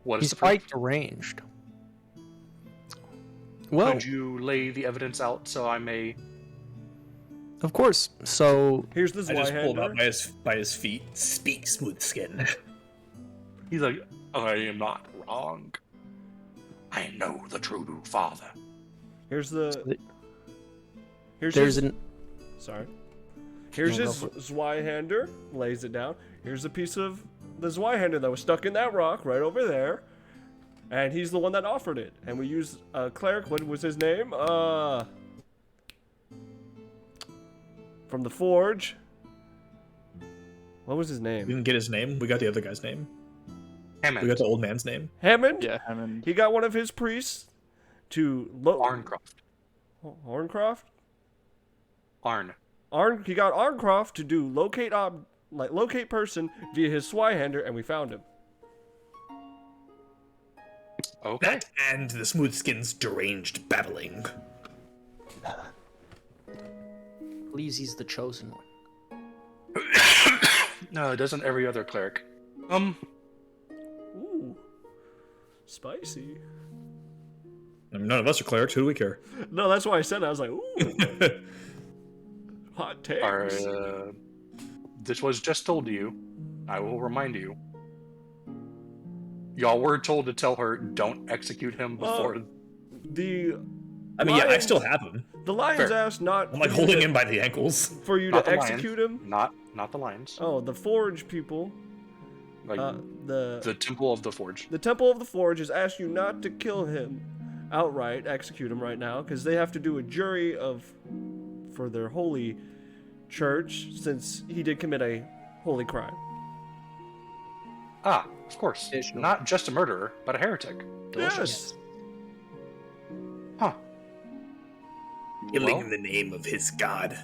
What is He's the quite proof? deranged. Well, Could you lay the evidence out so I may? of course. So Here's the I just pulled up Zweihander. by his feet. Speak, Smooth Skin. He's like, I am not wrong. I know the true father. Here's the. Here's there's his, an Sorry. Here's No, his go for Zweihander. Lays it down. Here's a piece of the Zweihander that was stuck in that rock right over there. And he's the one that offered it. And we used a cleric. What was his name? From the Forge. What was his We name? didn't get his name. We got the other guy's name. Hammond. We got the old man's name. Hammond. Yeah, Hammond. He got one of his priests to Arncroft. Arncroft. Arn. He got Arncroft to do locate person via his Swyhander, and we found him. Okay. That and the Smoothskin's deranged babbling. Believes he's the chosen one. No, doesn't every other cleric. Ooh, spicy. None of us are clerics. Who do we care? No, that's why I said it. I was like, ooh, hot takes. This was just told to you. I will remind you. Y'all were told to tell her don't execute him before. The I mean, yeah, I Lions- still have him. The Lions Fair. asked not I'm like for you holding to- him by the ankles. for you Not to the Lions. execute him. Not the lions. Oh, the Forge people. Like The the Temple of the Forge. The Temple of the Forge has asked you not to kill him outright, execute him right now, because they have to do a jury for their holy church, since he did commit a holy crime. Ah, of course. Additional. Not just a murderer, but a heretic. Delicious. Yes. Huh. Killing Well- in the name of his god.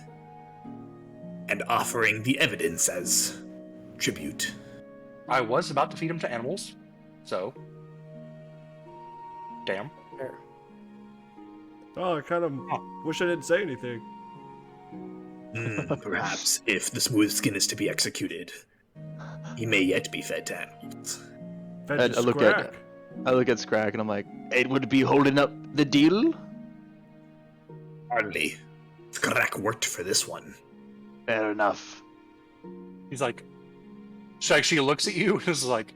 And offering the evidence as tribute. I was about to feed him to animals, so. Damn. Oh, I kind of wish I didn't say anything. Perhaps if the Smoothskin is to be executed, he may yet be fed to animals. Fed I to look Scrack. at I look at Scrack and I'm like, It would be holding up the deal? Hardly. Skrak worked for this one. Fair enough. He's like. She looks at you and is like.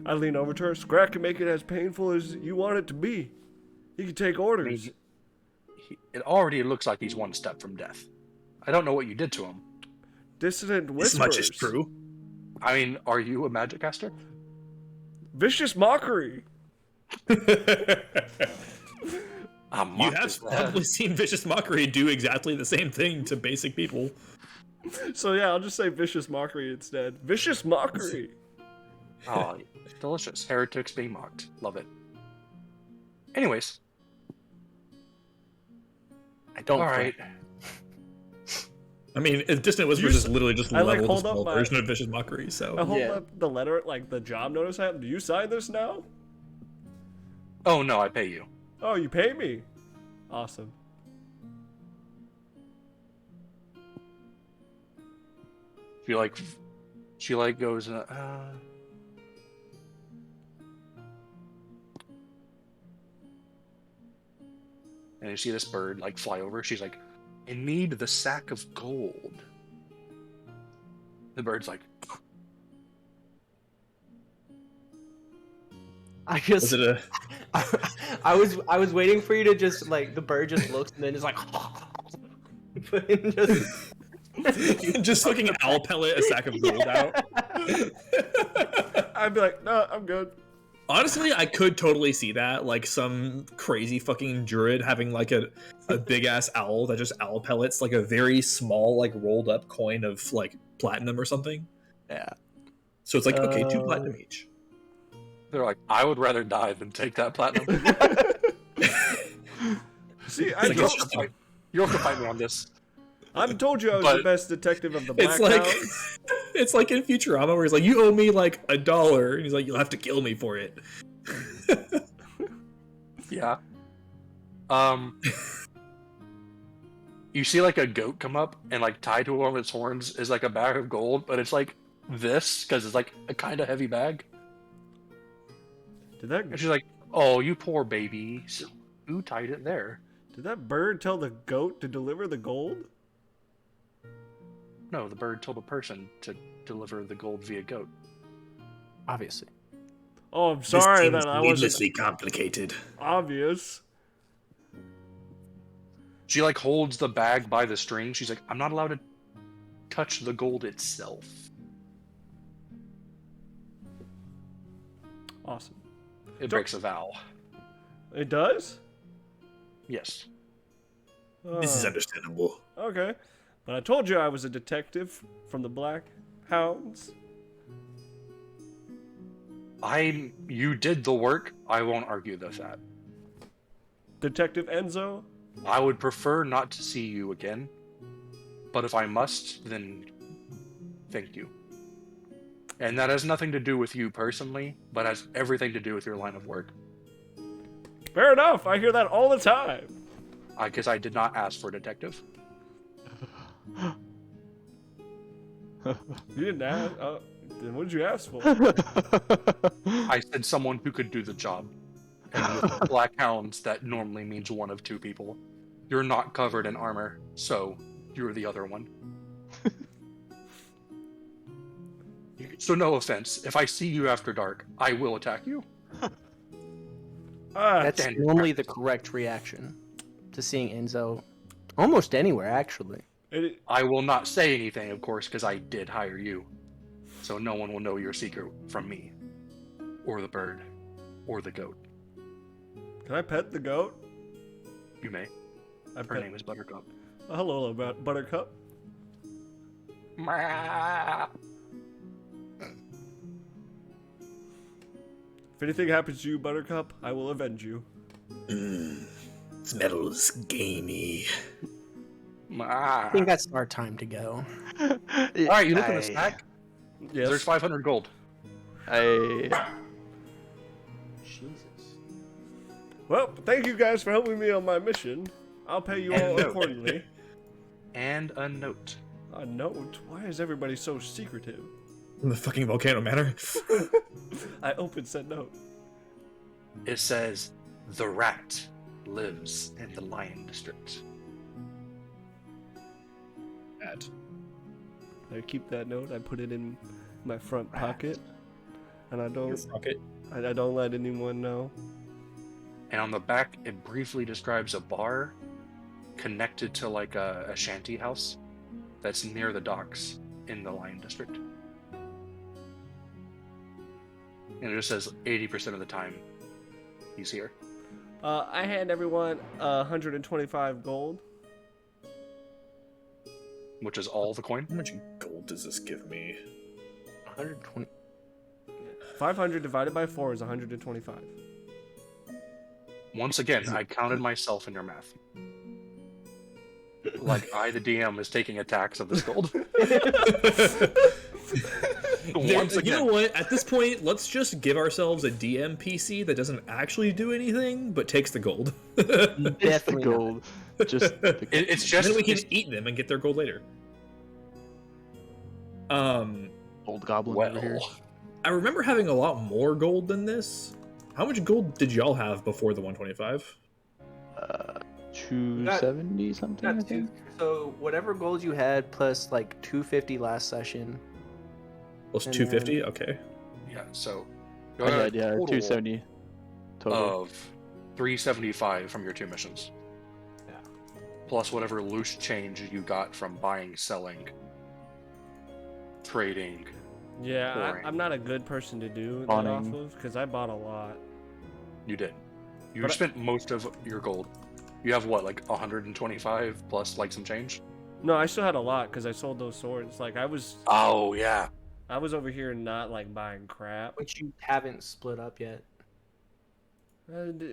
I lean over to her. Scrack can make it as painful as you want it to be. He can take orders. It already looks like he's one step from death. I don't know what you did to him. Dissonant whispers. This much is true. I mean, are you a magic caster? Vicious mockery. I'm You have probably seen Vicious Mockery do exactly the same thing to basic people. So yeah, I'll just say vicious mockery instead. Vicious mockery. Oh, delicious. Heretics being mocked. Love it. Anyways. I don't. All right. I mean, Distant Whispers is literally just I, like, leveled hold a up small my- version of Vicious Mockery, I so... hold Yeah. up the letter, like the job notice I have. Do you sign this now? Oh no, I pay you. Oh, you pay me. Awesome. She goes. And you see this bird like fly over. She's like, "I need the sack of gold." The bird's like, I just Was it a... I was waiting for you to just like the bird just looks and then it's like just just fucking owl pellet a sack of gold out? I'd be like, no, I'm good. Honestly, I could totally see that. Like some crazy fucking druid having like a big ass owl that just owl pellets like a very small, like rolled up coin of like platinum or something. Yeah. So it's like, okay, 2 platinum each. they're like, "I would rather die than take that platinum." See, It's like You'll it's have just to fight- you'll have to fight me on this. I've told you I was But- the best detective of the Black It's like Hounds. it's like in Futurama where he's like, you owe me like $1, and he's like, you'll have to kill me for it. Yeah. You see like a goat come up and like tied to one of its horns is like a bag of gold, but it's like this because it's like a kind of heavy bag. Did that And she's like, "Oh, you poor baby. So who tied it there?" did that bird tell the goat to deliver the gold? No, the bird told a person to deliver the gold via goat. Obviously. Oh, I'm sorry This that I seems wasn't needlessly complicated. obvious. She like holds the bag by the string. She's like, "I'm not allowed to touch the gold itself." Awesome. It breaks a vow. It does? Yes. This is understandable. Okay. But I told you I was a detective from the Black Hounds. You did the work. I won't argue with that. Detective Enzo? I would prefer not to see you again. But if I must, then thank you. And that has nothing to do with you personally, but has everything to do with your line of work. Fair enough. I hear that all the time. Because I did not ask for a detective. You didn't ask. Then what did you ask for? I said someone who could do the job. And with Black Hounds, that normally means one of two people. You're not covered in armor, so you're the other one. So no offense, if I see you after dark, I will attack you. That's Damn. normally the correct reaction to seeing Enzo almost anywhere, actually. I will not say anything, of course, because I did hire you. So no one will know your secret from me. Or the bird. Or the goat. Can I pet the goat? You may. I Her name is Buttercup. Hello, Buttercup. If anything happens to you, Buttercup, I will avenge you. This metal's gamey. I think that's our time to go. Alright, you look in the stack. Yes. There's 500 gold. I Jesus. Well, thank you guys for helping me on my mission. I'll pay you all accordingly. And a note. A note? Why is everybody so secretive? The fucking Volcano Manor. I opened said note. It says, "The rat lives in the Lion District." I keep that note. I put it in my front pocket, and I don't. I don't let anyone know. And on the back, it briefly describes a bar connected to like a shanty house that's near the docks in the Lion District. And it just says 80% of the time he's here. I hand everyone 125 gold. Which is all the coin. How much gold does this give me? 120. 500 divided by 4 is 125. Once again, I counted myself in your math. Like I, the DM, is taking a tax of this gold. Once You again, know what? At this point, let's just give ourselves a DM PC that doesn't actually do anything, but takes the gold. it's the gold. Just it's just Then we can eat them and get their gold later. old goblin well. over here. I remember having a lot more gold than this. How much gold did y'all have before the 125? 270 something. I Got two. think. So whatever gold you had plus like 250 last session. Plus And 250? Okay. Yeah, so I had total 270 total. of 375 from your 2 missions. Yeah. Plus whatever loose change you got from buying, selling, trading. Yeah, Boring. I'm not a good person to do that Spawning. off of because I bought a lot. You did. You But I- spent most of your gold. You have what, like 125 plus like some change? No, I still had a lot because I sold those swords. Like I was Oh yeah. over here not like buying crap. Which you haven't split up yet.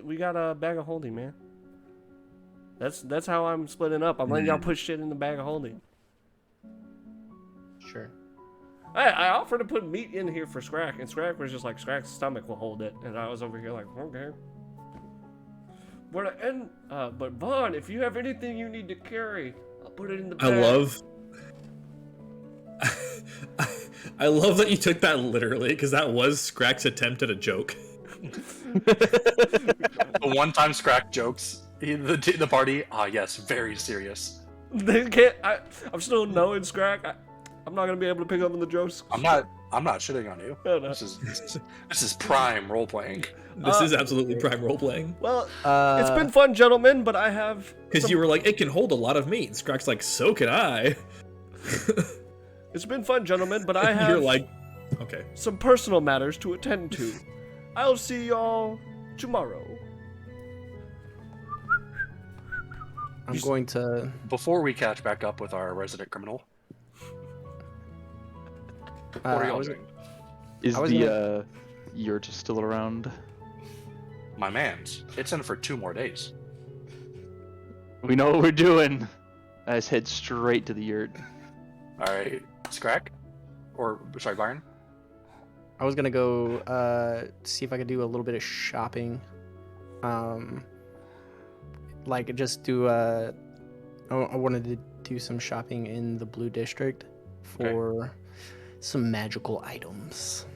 We got a bag of holding, man. That's how I'm splitting up. I'm letting y'all put shit in the bag of holding. Sure. I offered to put meat in here for Scrack, and Scrack was just like, Scrack's stomach will hold it, and I was over here like, okay. But Vaughn, if you have anything you need to carry, I'll put it in the bag. I love that you took that literally, because that was Scrack's attempt at a joke. The one time Scrack jokes the party. Ah yes, very serious. They can't. I'm still knowing Scrack. I'm not gonna be able to pick up on the jokes. I'm not shitting on you. Oh, no. This is prime role playing. This is absolutely prime role playing. Well, it's been fun, gentlemen, but I have. Because you were like, it can hold a lot of meat. And Scrack's like, so can I. It's been fun, gentlemen, but I have You're like, okay. some personal matters to attend to. I'll see y'all tomorrow. I'm going to. Before we catch back up with our resident criminal, what are I y'all was- doing? Is I was the yurt still around? My man's. It's in for 2 more days. We know what we're doing. I just head straight to the yurt. All right, Scrack, or sorry, Byron. I was gonna go see if I could do a little bit of shopping. Like just do I wanted to do some shopping in the Blue District for some magical items.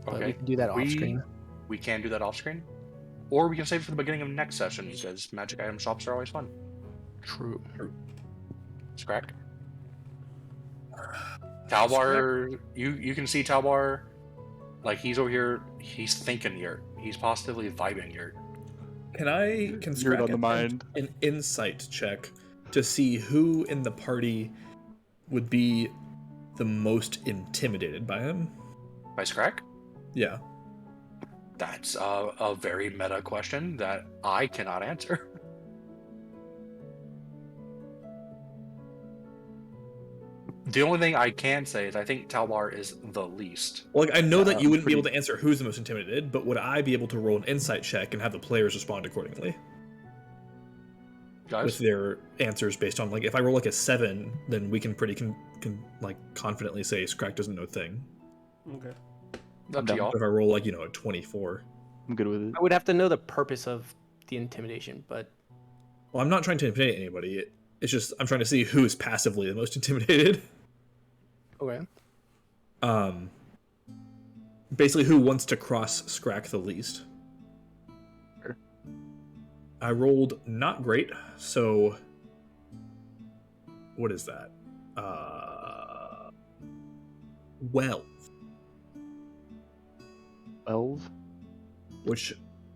But we Okay, can do that off screen. we can do that off screen, or we can save it for the beginning of next session because magic item shops are always fun. True. Scrack. Talbar, you can see Talbar, like he's over here. He's thinking yurt. He's positively vibing yurt. Can Yurt Scrack on the attempt mind. an insight check to see who in the party would be the most intimidated by him? By Scrack? Yeah. That's a very meta question that I cannot answer. The only thing I can say is I think Talbar is the least. Well, like, I know that you wouldn't be pretty- able to answer who's the most intimidated, but would I be able to roll an insight check and have the players respond accordingly with Guys, their answers based on, like, if I roll like a 7, then we can like confidently say Scrack doesn't know a thing. Okay. up to y'all. But if I roll like, a 24, I'm good with it. I would have to know the purpose of the intimidation, but well, I'm not trying to intimidate anybody. It's just I'm trying to see who is passively the most intimidated. okay. Basically, who wants to cross Scrack the least. Sure. I rolled not great, so what is that? 12, 12? which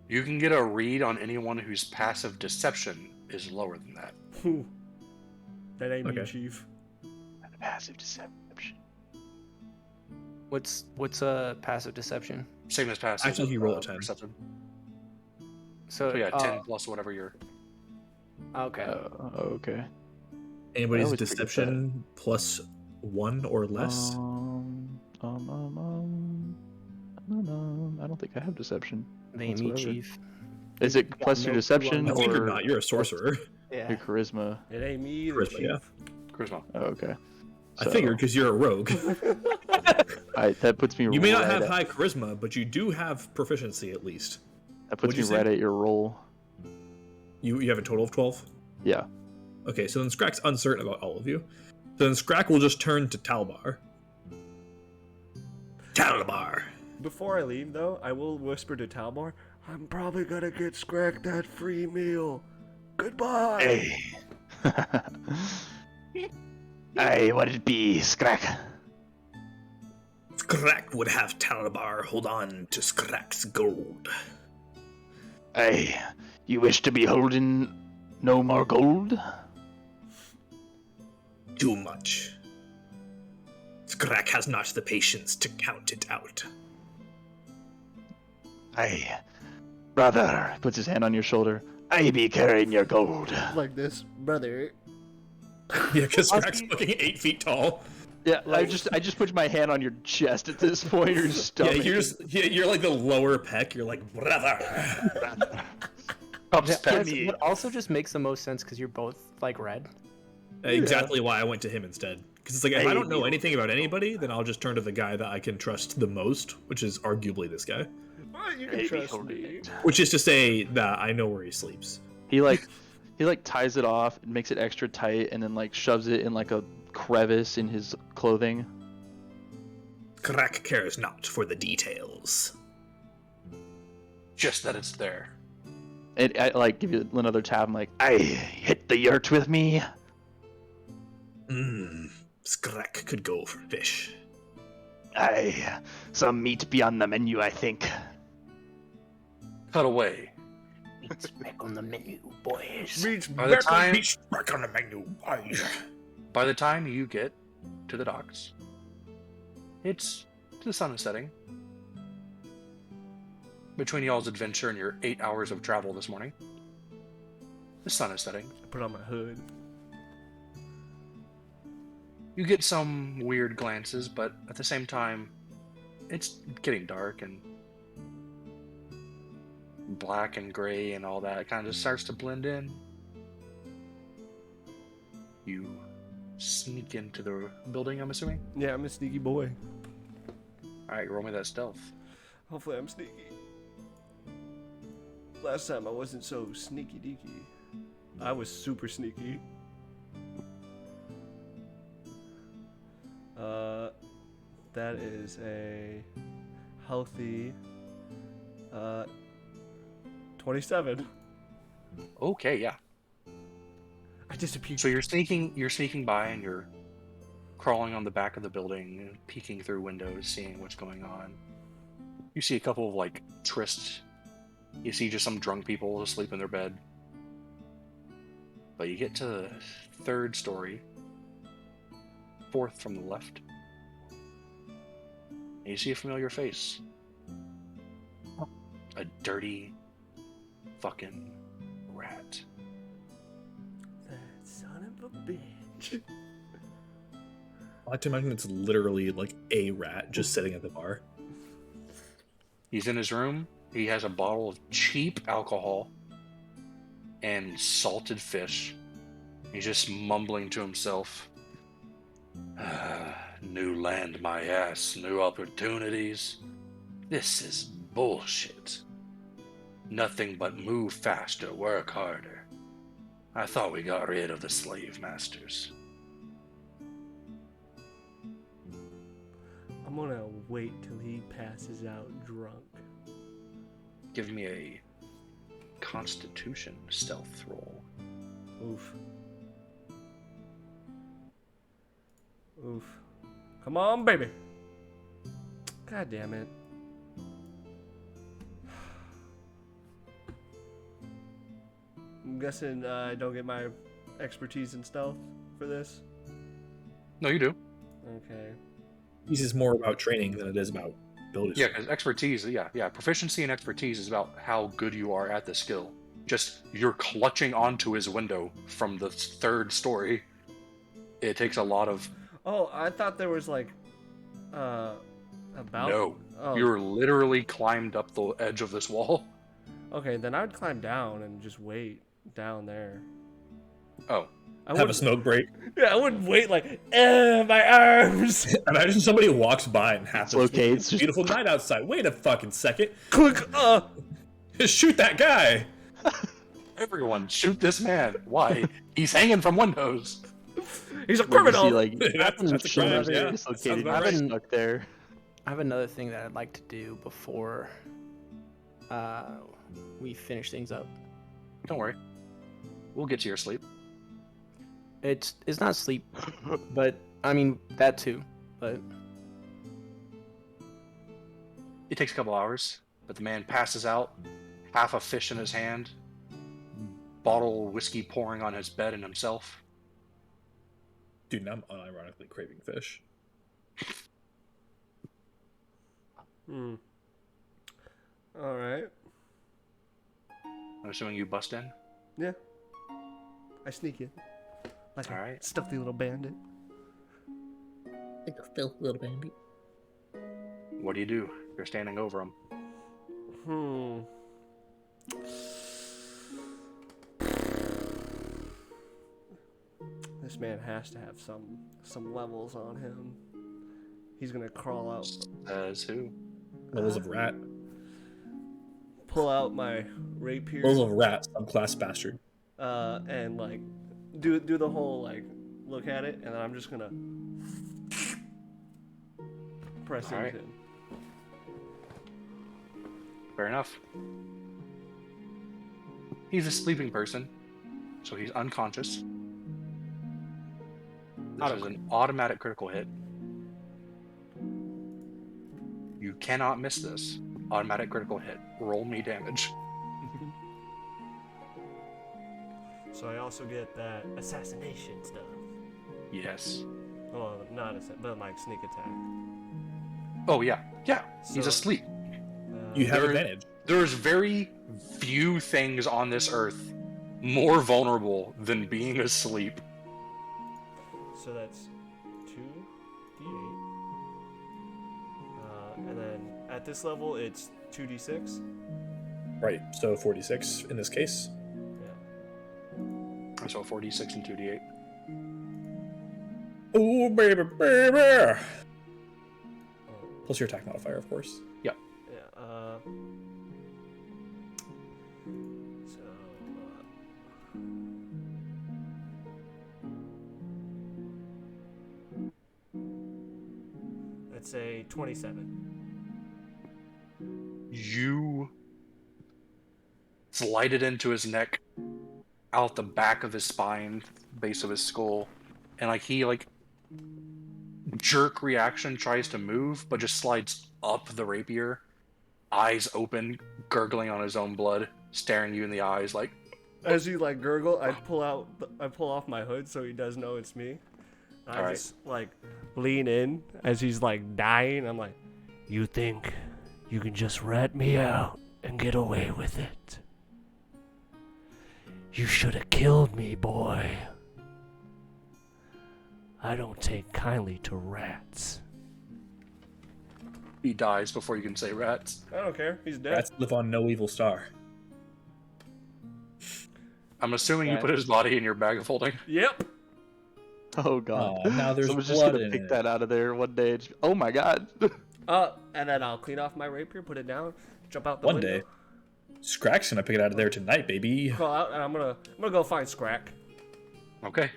You can get a read on anyone whose passive deception is lower than that. Whew. That ain't me, Okay. Chief. Passive deception. What's a passive deception? Same as passive. Actually, you roll a 10. Perception. So, So yeah, 10 plus whatever your. Okay. Okay. anybody's would forget deception plus 1 or less. I don't think I have deception. They ain't me, whatsoever. Chief. Is it plus your no clue deception on I think or you're not. You're a sorcerer. Yeah. your charisma? It ain't me either, Charisma, Chief. yeah. Charisma. Oh, okay. I figured because you're a rogue. That puts me. You may not right have at, high charisma, but you do have proficiency at least. That puts what'd you me say? right at your roll. You have a total of 12? Yeah. Okay, so then Scrack's uncertain about all of you. So then Scrack will just turn to Talbar. Talbar! Before I leave, though, I will whisper to Talbar, I'm probably gonna get Scrack that free meal. Goodbye! Hey. Aye, what it be, Scrack? Scrack would have Talbar hold on to Scrack's gold. Aye, you wish to be holding no more gold? Too much. Scrack has not the patience to count it out. Aye, brother, Puts his hand on your shoulder. I be carrying your gold. Like this, brother. Yeah, because Scrack's fucking 8 feet tall. Yeah, I just put my hand on your chest at this point, or your stomach. You're like the lower peck. You're like, brother. It also just makes the most sense because you're both like red. Exactly why I went to him instead. Because it's like, if I don't know anything about anybody, then I'll just turn to the guy that I can trust the most, which is arguably this guy. Well, you I can be trust holding me. it. Which is to say that I know where he sleeps. He ties it off and makes it extra tight, and then like shoves it in like a crevice in his clothing. Scrack cares not for the details. Just that it's there. And I like give you another tap. I'm like, Aye, hit the yurt with me. Scrack could go for fish. Aye, some meat be on the menu, I think. Cut away. It's back on the menu, boys. Reach By the back time Back on the menu. by the time you get to the docks, the sun is setting. Between y'all's adventure and your 8 hours of travel this morning, The sun is setting. I put on my hood. You get some weird glances, but at the same time, it's getting dark and black and gray and all that kind of just starts to blend in. You sneak into the building, I'm assuming? Yeah, I'm a sneaky boy. Alright, roll me that stealth. Hopefully I'm sneaky. Last time I wasn't so sneaky deaky. I was super sneaky. That is a healthy 27. Okay, yeah. I disappeared. So you're sneaking by and you're crawling on the back of the building, and peeking through windows, seeing what's going on. You see a couple of like trysts. You see just some drunk people asleep in their bed. But you get to the third story, fourth from the left, and you see a familiar face. A dirty fucking rat. That son of a bitch. I like to imagine it's literally like a rat just sitting at the bar. He's in his room. He has a bottle of cheap alcohol and salted fish. He's just mumbling to himself. New land, my ass. New opportunities. This is bullshit. Nothing but move faster, work harder. I thought we got rid of the slave masters. I'm gonna wait till he passes out drunk. Give me a Constitution stealth roll. Oof. Oof. Come on, baby. God damn it. I'm guessing I don't get my expertise in stealth for this. No, you do. Okay. This is more about training than it is about ability. Yeah, because expertise, yeah. Proficiency and expertise is about how good you are at the skill. Just, you're clutching onto his window from the third story. It takes a lot of... Oh, I thought there was like, about. No. Oh. You're literally climbed up the edge of this wall. Okay, then I'd climb down and just wait down there. Oh. I Have a wouldn't- smoke break. Yeah, I wouldn't wait like, my arms. Imagine somebody walks by and happens. Dislocates. It's a beautiful night outside. Wait a fucking second. Click. Shoot that guy. Everyone, shoot this man. Why? He's hanging from windows. He's a Where you criminal. see, like, That's a crime, yeah. dislocated, Sounds about you're right. stuck there. I have another thing that I'd like to do before we finish things up. Don't worry. We'll get to your sleep. It's not sleep, but I mean that too. But It takes a couple hours, but the man passes out, half a fish in his hand, bottle of whiskey pouring on his bed and himself. Dude, now I'm unironically craving fish. All right. I'm assuming you bust in. Yeah. I sneak in. Like a Alright. stuffy little bandit. Like a filthy little bandit. What do? You're standing over him. This man has to have some levels on him. He's gonna crawl out, Says who? Levels of rat. pull out my rapier, Levels of rat, subclass bastard. and like do the whole like look at it, and then I'm just gonna press into Alright. him. Fair enough. He's a sleeping person, so he's unconscious. This is an automatic critical hit. You cannot miss this. Automatic critical hit. Roll me damage. So I also get that assassination stuff. Yes. Well, not but like sneak attack. Oh, yeah. Yeah. He's So- asleep. You have There- advantage. There's very few things on this earth more vulnerable than being asleep. So that's 2d8. And then at this level, it's 2d6. Right, so 46 in this case. Yeah. So 46 and 2d8. Oh, baby, baby! Plus your attack modifier, of course. Yeah. Let's say 27. You slide it into his neck, out the back of his spine, base of his skull, and like he like jerk reaction tries to move, but just slides up the rapier, eyes open, gurgling on his own blood, staring you in the eyes like. As you like gurgle, I pull off my hood so he does know it's me. I All right. just like lean in as he's like dying. I'm like, you think you can just rat me out and get away with it? You should have killed me, boy. I don't take kindly to rats. He dies before you can say rats. I don't care. He's dead. Rats live on no evil star. I'm assuming you put his body in your bag of holding. Yep. Oh god. Oh, now there's Someone's just blood gonna in pick it. that out of there one day. And oh my god. And then I'll clean off my rapier, put it down, jump out the One window, day. Scrack's gonna pick it out of there tonight, baby. crawl out, and I'm gonna go find Scrack. Okay.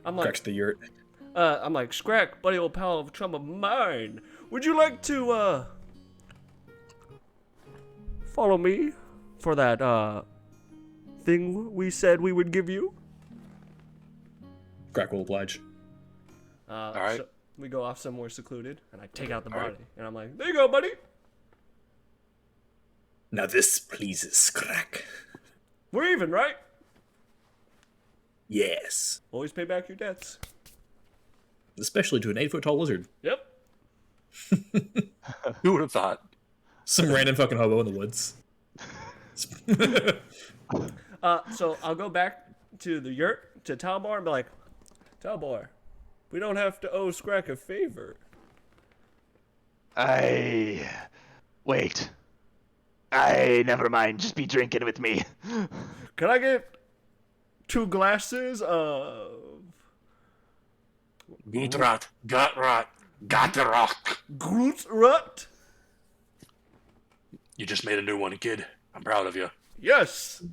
I'm like, Scrack's the yurt. Scrack, buddy old pal of chum of mine. Would you like to follow me for that thing we said we would give you? Scrack will oblige. All right. So we go off somewhere secluded, and I take out the All body, right. and I'm like, there you go, buddy. Now this pleases Scrack. We're even, right? Yes. Always pay back your debts. Especially to an 8-foot-tall lizard. Yep. Who would have thought? Some random fucking hobo in the woods. So I'll go back to the yurt, to Talbar, and be like, Talbar, we don't have to owe Scrack a favor. Wait. Never mind. Just be drinking with me. Can I get 2 glasses of Gutrat, Gutrot, Gatarok. Groot Rut? You just made a new one, kid. I'm proud of you. Yes.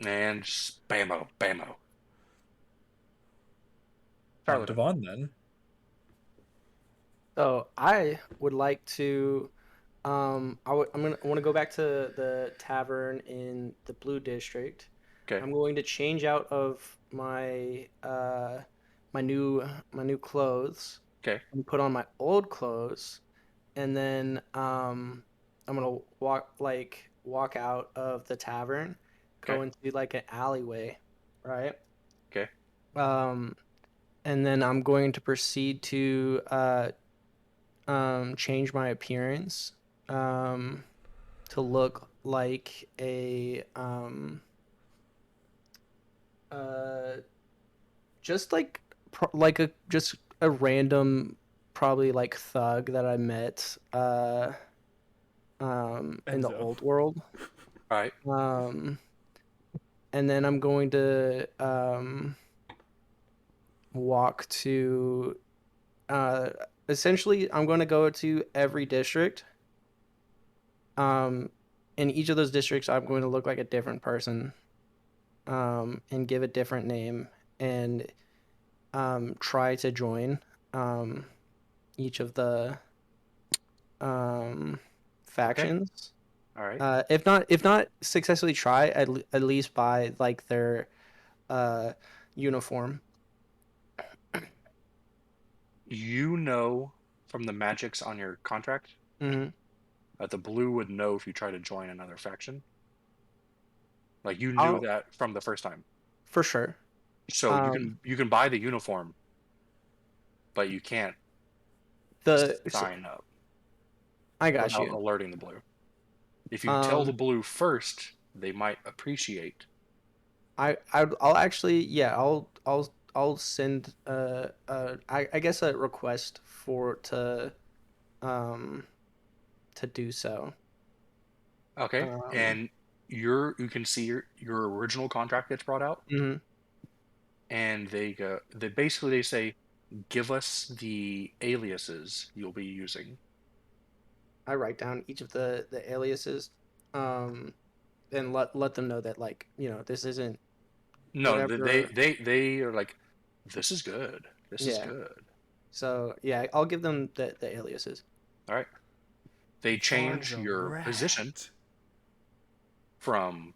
And spammo, bammo. Charlotte. Devon, then. So I would like to, I want to go back to the tavern in the Blue District. Okay. I'm going to change out of my my new clothes. Okay. And put on my old clothes, and then I'm gonna walk out of the tavern, go Okay. into like an alleyway, right? Okay. And then I'm going to proceed to change my appearance to look like a just like just a random probably like thug that I met in the Enzo. old world. All right. And then I'm going to walk to essentially I'm going to go to every district. In each of those districts I'm going to look like a different person and give a different name and try to join each of the factions. All right. If not successfully try, at least buy like their uniform. You know from the magics on your contract Hmm. that the blue would know if you try to join another faction. Like you knew Oh. that from the first time. For sure. So you can buy the uniform, but you can't I sign up got without you. alerting the blue. If you tell the blue first, they might appreciate. I'll actually, yeah, I'll send I guess a request um to do so. Okay, and you can see your original contract gets brought out, Mhm. and they say, give us the aliases you'll be using. I write down each of the aliases, and let them know that, like, this isn't No, whatever. they are like, this is good. This is Yeah. good. So yeah, I'll give them the aliases. All right. They change Far's a your position rat. from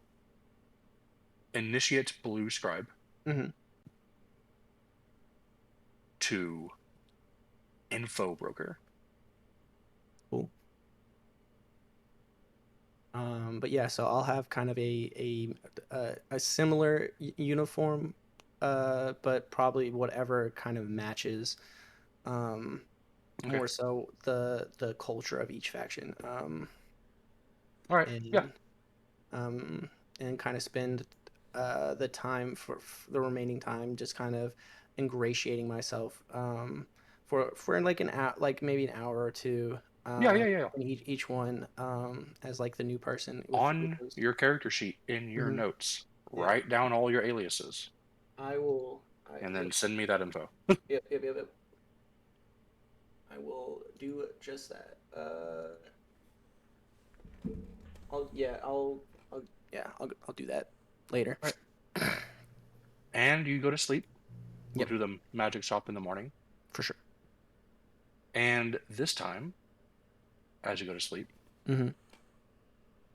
initiate blue scribe Mhm. to info broker. Cool. But yeah, so I'll have kind of a similar uniform, but probably whatever kind of matches, um, Okay. more so the culture of each faction. All right. Yeah. And and kind of spend the time for the remaining time just kind of ingratiating myself, for like an hour, like maybe an hour or two, Yeah. in each one, as like the new person with On those. your character sheet in your Mhm. notes, Yeah. write down all your aliases I will. and then send me that info. Yep. I will do just that. I'll do that later. Right. And you go to sleep. Go Yep. to the magic shop in the morning. For sure. And this time, as you go to sleep, Mhm.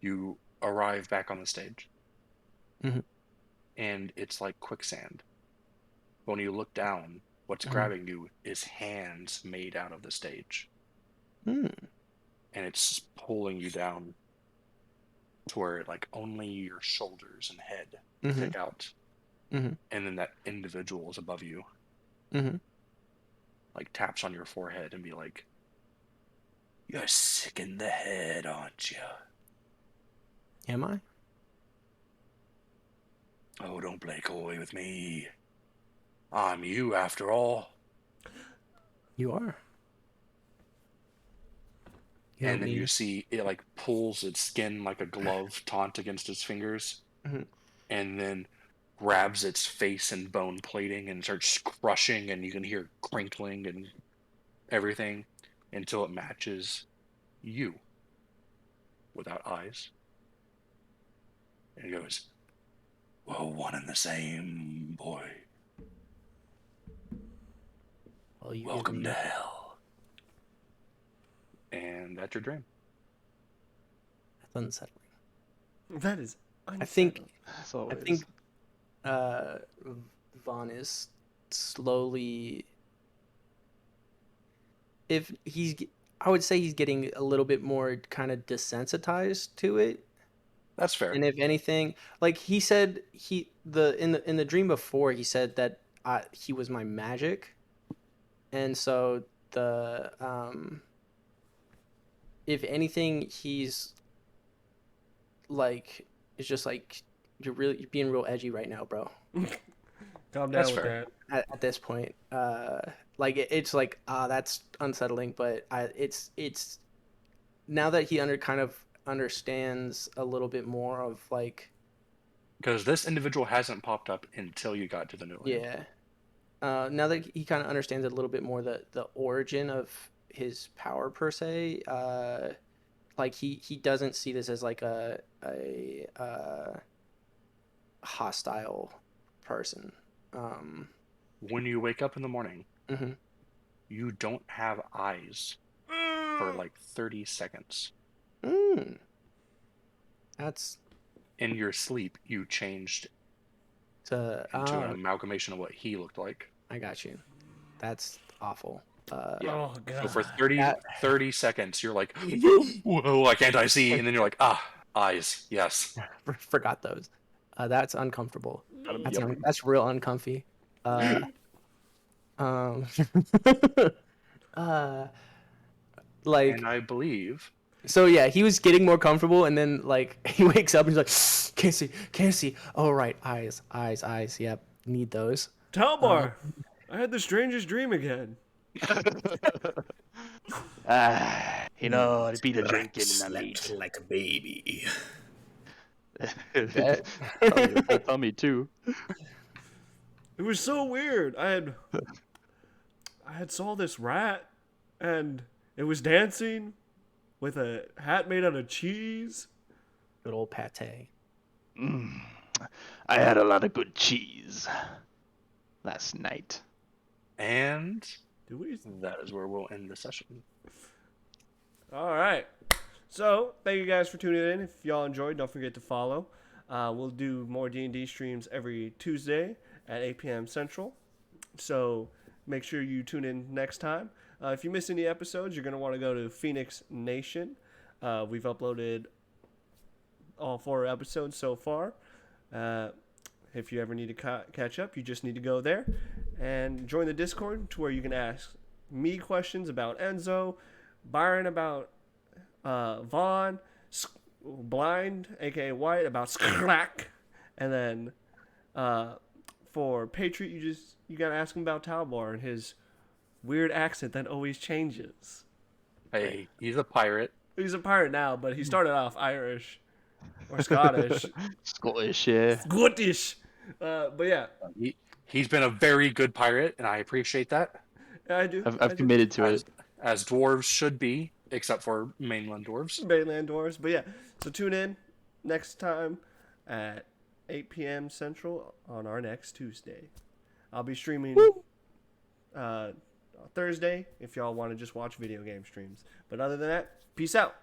you arrive back on the stage. Mhm. And it's like quicksand. When you look down, what's Mhm. grabbing you is hands made out of the stage. Hmm. And it's pulling you down to where like only your shoulders and head Mhm. stick out. Mhm. And then that individual is above you, Mhm. like taps on your forehead and be like, "You're sick in the head, aren't you? Am I? Oh, don't play coy with me. I'm you after all." You are. You And help then you me. see it like pulls its skin like a glove taut against its fingers, Mhm. and then grabs its face and bone plating and starts crushing, and you can hear crinkling and everything until it matches you without eyes. And it goes, "Well, one and the same, boy. Well, you give Welcome to me. hell." And that's your dream. That's unsettling. That is I think. unsettling. As I always. think. Uh, Vaughn is slowly. If he's, I would say he's getting a little bit more kind of desensitized to it. That's fair. And if anything, like he said, in the dream before, he said that he was my magic, and so if anything, he's like, it's just like, you're being real edgy right now, bro. Calm That's down with fair. that. At this point, it's like, that's unsettling, but it's now that he kind of understands a little bit more of, like, Because this individual hasn't popped up until you got to the new land. yeah. Now that he kind of understands a little bit more the origin of his power per se, like he doesn't see this as like a hostile person. When you wake up in the morning, Mhm. you don't have eyes for like 30 seconds. Mm. That's In your sleep, you changed to into an amalgamation of what he looked like. I got you. That's awful. Yeah. Oh So for god. 30 seconds, you're like, "Whoa, why can't I see?" And then you're like, eyes, yes. Forgot those. That's uncomfortable. Yep. That's real uncomfy. Uh, um, uh, like, And I believe So yeah, he was getting more comfortable, and then like he wakes up and he's like, can't see. Oh right, eyes. Yep, need those. Talbar, I had the strangest dream again. It'd be the drinking in the Slept meat. like a baby. That tummy too. It was so weird. I had saw this rat, and it was dancing with a hat made out of cheese. Good old pate. I had a lot of good cheese last night. And Do we? that is where we'll end the session. All right. So thank you guys for tuning in. If y'all enjoyed, don't forget to follow. We'll do more D&D streams every Tuesday at 8 p.m. Central. So make sure you tune in next time. If you miss any episodes, you're going to want to go to Phoenix Nation. We've uploaded all 4 episodes so far. If you ever need to catch up, you just need to go there and join the Discord to where you can ask me questions about Enzo, Byron about Vaughn, Blind, aka White, about Scrack, and then for Patriot, you gotta ask him about Talbar and his weird accent that always changes. Hey, he's a pirate. He's a pirate now, but he started off Irish or Scottish, Scottish, yeah. Scottish. But yeah, He's been a very good pirate, and I appreciate that. yeah, I do. I've committed to it. As dwarves should be, except for mainland dwarves. Mainland Dwarves. But yeah, so tune in next time at 8 p.m. Central on our next Tuesday. I'll be streaming Thursday if y'all want to just watch video game streams. But other than that, peace out.